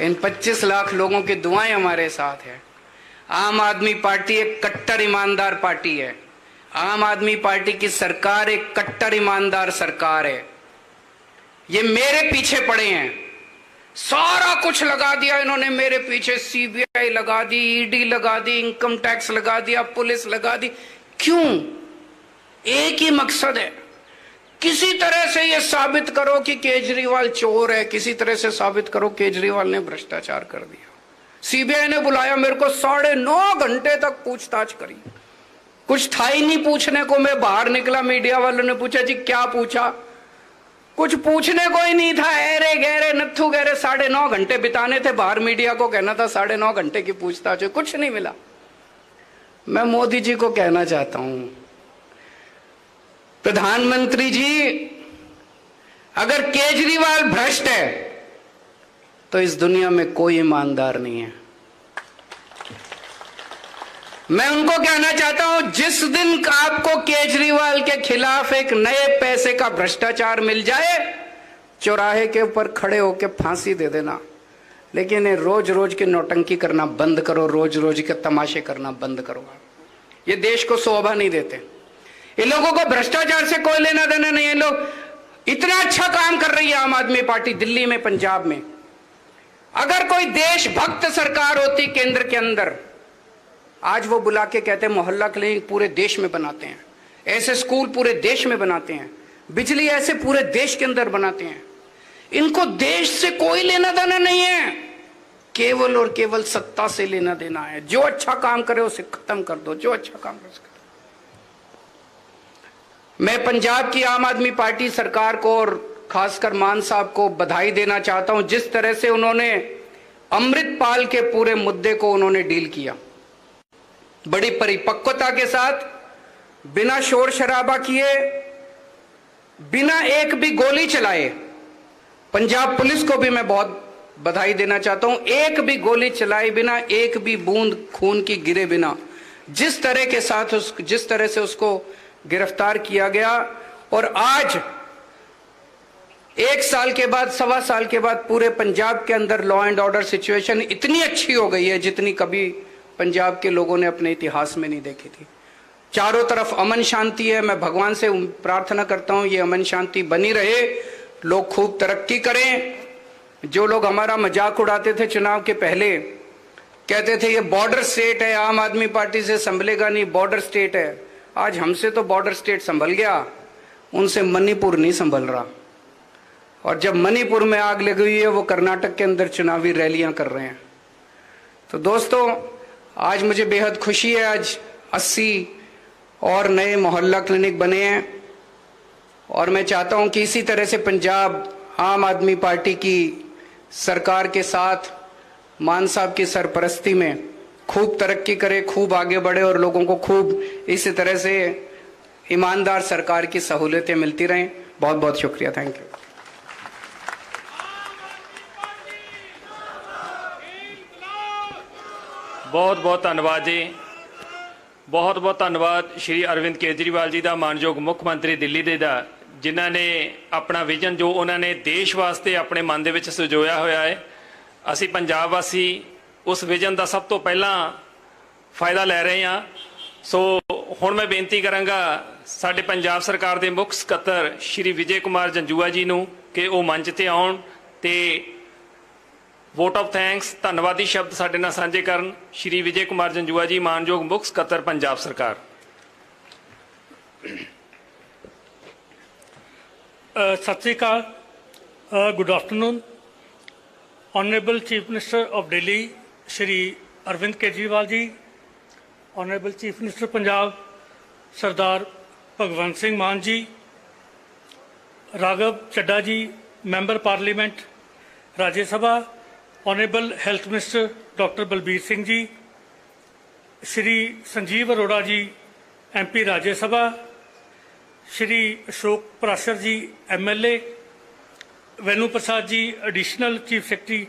इन 25 लाख लोगों की दुआएं हमारे साथ है। आम आदमी पार्टी एक कट्टर ईमानदार पार्टी है। आम आदमी पार्टी की सरकार एक कट्टर ईमानदार सरकार है। ये मेरे पीछे पड़े हैं, सारा कुछ लगा दिया इन्होंने मेरे पीछे। सीबीआई लगा दी, ईडी लगा दी, इनकम टैक्स लगा दिया, पुलिस लगा दी। क्यों? एक ही मकसद है, किसी तरह से ये साबित करो कि केजरीवाल चोर है, किसी तरह से साबित करो केजरीवाल ने भ्रष्टाचार कर दिया। सीबीआई ने बुलाया मेरे को, 9.5 घंटे तक पूछताछ करी। कुछ था ही नहीं पूछने को। मैं बाहर निकला, मीडिया वालों ने पूछा जी क्या पूछा? कुछ पूछने को ही नहीं था। अरे गहरे नत्थु गहरे 9.5 घंटे बिताने थे बाहर। मीडिया को कहना था 9.5 घंटे की पूछताछ है, कुछ नहीं मिला। मैं मोदी जी को कहना चाहता हूं, प्रधानमंत्री जी, अगर केजरीवाल भ्रष्ट है तो इस दुनिया में कोई ईमानदार नहीं है। मैं उनको कहना चाहता हूं, जिस दिन आपको केजरीवाल के खिलाफ एक नए पैसे का भ्रष्टाचार मिल जाए, चौराहे के ऊपर खड़े होकर फांसी दे देना। लेकिन रोज रोज के नौटंकी करना बंद करो, रोज रोज के तमाशे करना बंद करो। ये देश को शोभा नहीं देते। इन लोगों को भ्रष्टाचार से कोई लेना देना नहीं है। लोग इतना अच्छा काम कर रही है आम आदमी पार्टी दिल्ली में, पंजाब में। अगर कोई देशभक्त सरकार होती केंद्र के अंदर, आज वो बुला के कहते हैं मोहल्ला क्लिनिक पूरे देश में बनाते हैं, ऐसे स्कूल पूरे देश में बनाते हैं, बिजली ऐसे पूरे देश के अंदर बनाते हैं। इनको देश से कोई लेना देना नहीं है, केवल और केवल सत्ता से लेना देना है। जो अच्छा काम करे उसे खत्म कर दो, जो अच्छा काम करे उसे खत्म। मैं पंजाब की आम आदमी पार्टी सरकार को और खासकर मान साहब को बधाई देना चाहता हूं, जिस तरह से उन्होंने अमृतपाल के पूरे मुद्दे को उन्होंने डील किया, बड़ी परिपक्वता के साथ, बिना शोर शराबा किए, बिना एक भी गोली चलाए। पंजाब पुलिस को भी मैं बहुत बधाई देना चाहता हूं, एक भी गोली चलाए बिना, एक भी बूंद खून की गिरे बिना, जिस तरह के साथ जिस तरह से उसको गिरफ्तार किया गया। और आज 1 साल के बाद, 1.25 साल के बाद पूरे पंजाब के अंदर लॉ एंड ऑर्डर सिचुएशन इतनी अच्छी हो गई है जितनी कभी पंजाब के लोगों ने अपने इतिहास में नहीं देखी थी। चारों तरफ अमन शांति है। मैं भगवान से प्रार्थना करता हूं ये अमन शांति बनी रहे, लोग खूब तरक्की करें। जो लोग हमारा मजाक उड़ाते थे चुनाव के पहले, कहते थे ये बॉर्डर स्टेट है, आम आदमी पार्टी से संभलेगा नहीं, बॉर्डर स्टेट है, आज हमसे तो बॉर्डर स्टेट संभल गया, उनसे मणिपुर नहीं संभल रहा। और जब मणिपुर में आग लगी हुई है, वो कर्नाटक के अंदर चुनावी रैलियां कर रहे हैं। तो दोस्तों, आज मुझे बेहद खुशी है, आज 80 और नए मोहल्ला क्लिनिक बने हैं। और मैं चाहता हूं कि इसी तरह से पंजाब आम आदमी पार्टी की सरकार के साथ मान साहब की सरपरस्ती में खूब तरक्की करे, खूब आगे बढ़े और लोगों को खूब इसी तरह से ईमानदार सरकार की सहूलियतें मिलती रहें। बहुत बहुत शुक्रिया, थैंक यू। बहुत बहुत धन्यवाद जी, बहुत बहुत धन्यवाद श्री अरविंद केजरीवाल जी का, मानयोग मुख्य मंत्री दिल्ली दे दा, जिन्हों ने अपना विजन जो उन्होंने देश वास्ते अपने मन दे विच सजोया होया है। असी पंजाब वासी उस विजन का सब तो पहला फायदा लै रहे हैं। सो हुण मैं बेनती करांगा साडे पंजाब सरकार के मुख सकत्तर श्री विजय कुमार जंजूआ जी नूं कि वो मंच ते आउण ते वोट ऑफ थैंक्स, धन्यवादी शब्द साडे नाल साझे करन। श्री विजय कुमार जंजूआ जी, मानयोग मुख सकत्तर पंजाब सरकार। सत श्री अकाल, good afternoon. Honourable chief minister of Delhi Shri Arvind Kejriwal ji, honourable chief minister Punjab Sardar Bhagwant Singh Mann ji, Raghav Chadha ji, member parliament Rajya Sabha, honourable health minister doctor Balbir Singh ji, Shri Sanjeev Arora ji, MP Rajya Sabha, Shri Ashok Parashar ji, MLA, Venu Prasad ji, additional chief secretary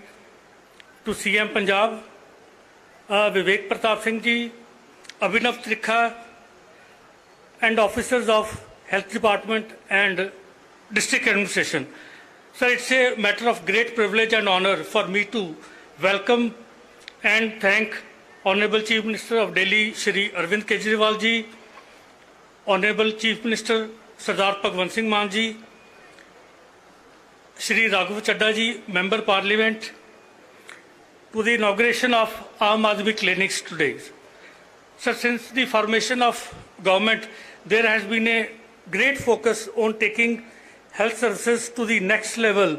to CM Punjab, Vivek Pratap Singh ji, Abhinav Trikha, and officers of health department and district administration. Sir, it's a matter of great privilege and honor for me to welcome and thank Honorable Chief Minister of Delhi Shri Arvind Kejriwal ji, Honorable Chief Minister Sardar Bhagwant Singh Maan ji, Shri Raghav Chadda ji, Member Parliament, to the inauguration of Aam Aadmi clinics today. Sir, since the formation of government, there has been a great focus on taking health services to the next level,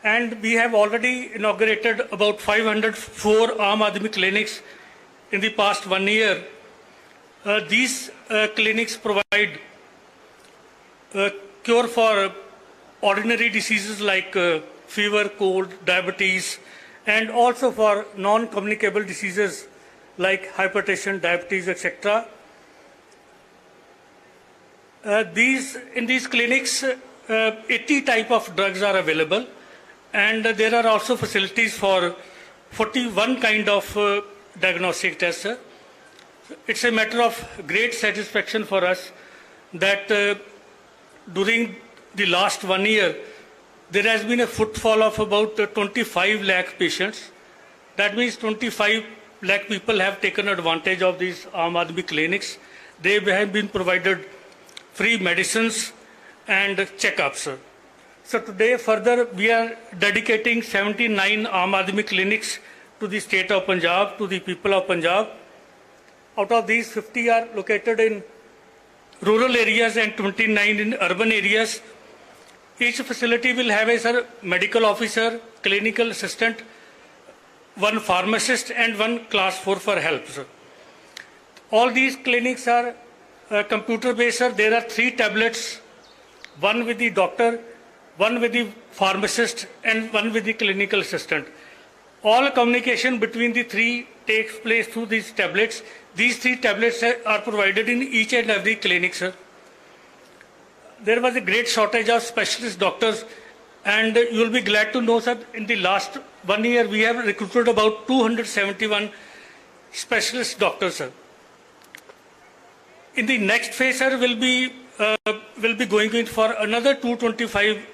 and we have already inaugurated about 504 Aam Aadmi clinics in the past 1 year. These clinics provide cure for ordinary diseases like fever, cold, diabetes, and also for non-communicable diseases like hypertension, diabetes, etc. In these clinics, 80 type of drugs are available, and there are also facilities for 41 kind of diagnostic tests. It's a matter of great satisfaction for us that during the last 1 year, there has been a footfall of about 25 lakh patients. That means 25 lakh people have taken advantage of these Aam Aadmi clinics. They have been provided free medicines and checkups. So today further we are dedicating 79 Aam Aadmi clinics to the state of Punjab, to the people of Punjab. Out of these, 50 are located in rural areas and 29 in urban areas. Each facility will have a medical officer, clinical assistant, one pharmacist and one class 4 for help. Sir. All these clinics are computer based. Sir. There are 3 tablets, one with the doctor, one with the pharmacist and one with the clinical assistant. All communication between the 3 takes place through these tablets. These 3 tablets are provided in each and every clinic, sir. There was a great shortage of specialist doctors, and you will be glad to know, sir, in the last 1 year we have recruited about 271 specialist doctors, sir. In the next phase, sir, will be going in for another 225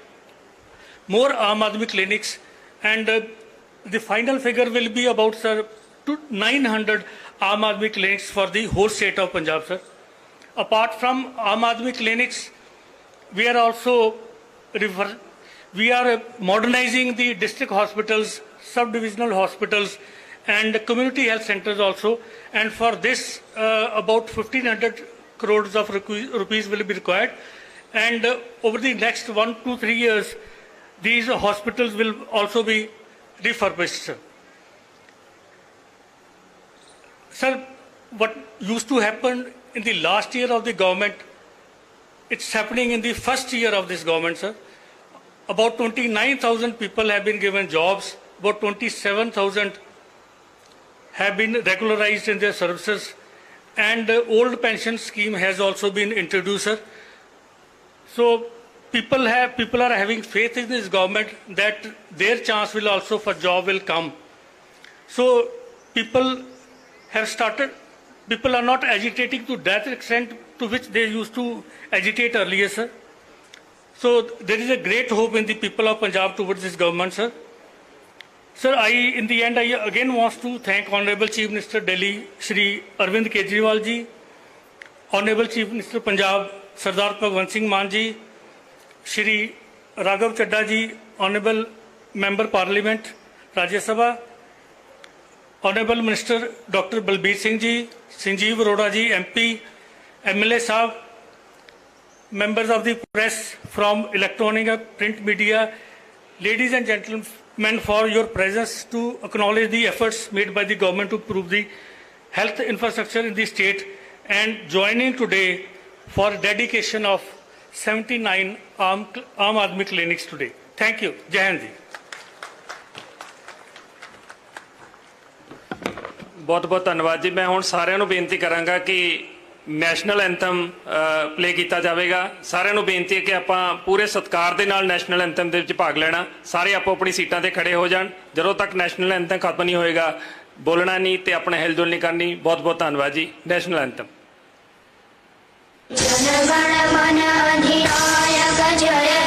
more Aam Aadmi clinics, and the final figure will be about, sir, 900 Aam Aadmi clinics for the whole state of Punjab, sir. Apart from Aam Aadmi clinics, we are also modernizing the district hospitals, sub-divisional hospitals, and community health centers also. And for this, about 1,500 crores of rupees will be required. And over the next 1 to 3 years, these hospitals will also be refurbished, sir. Sir, what used to happen in the last year of the government, it's happening in the first year of this government, sir. About 29,000 people have been given jobs, about 27,000 have been regularized in their services, and old pension scheme has also been introduced, sir. So people are having faith in this government that their chance will also for job will come. So people are not agitating to that extent to which they used to agitate earlier, sir. So there is a great hope in the people of Punjab towards this government, sir. Sir, in the end, I again want to thank Honorable Chief Minister Delhi, Shri Arvind Kejriwal ji, Honorable Chief Minister Punjab, Sardar Bhagwant Singh Mann ji, Shri Raghav Chadda ji, Honorable Member Parliament, Rajya Sabha, Honorable Minister Dr. Balbir Singh ji, Sanjeev Arora ji, MP, MLA Sahab, members of the press from electronic and print media, ladies and gentlemen, for your presence to acknowledge the efforts made by the government to improve the health infrastructure in the state and joining today for dedication of 79 Aam Aadmi clinics today. Thank you. Jai Hind ji. बहुत बहुत धन्यवाद जी। मैं हुण सारिਆਂ ਨੂੰ ਬੇਨਤੀ ਕਰਾਂਗਾ ਕਿ national anthem play ਕੀਤਾ ਜਾਵੇਗਾ। ਸਾਰਿਆਂ ਨੂੰ ਬੇਨਤੀ ਹੈ ਕਿ ਆਪਾਂ ਪੂਰੇ ਸਤਿਕਾਰ ਦੇ ਨਾਲ ਨੈਸ਼ਨਲ ਐਂਥਮ ਦੇ ਵਿੱਚ ਭਾਗ ਲੈਣਾ। ਸਾਰੇ ਆਪੋ ਆਪਣੀ ਸੀਟਾਂ ਤੇ ਖੜੇ ਹੋ ਜਾਣ। ਜਦੋਂ ਤੱਕ ਨੈਸ਼ਨਲ ਐਂਥਮ ਖਤਮ ਨਹੀਂ ਹੋਏਗਾ ਬੋਲਣਾ ਨਹੀਂ ਤੇ ਆਪਣੇ ਹਿਲਜੁਲ ਨਹੀਂ ਕਰਨੀ। ਬਹੁਤ ਬਹੁਤ ਧੰਨਵਾਦ ਜੀ। National anthem. ਜਨ ਗਣ ਮਨ ਅਧਿਨਾਇਕ ਜय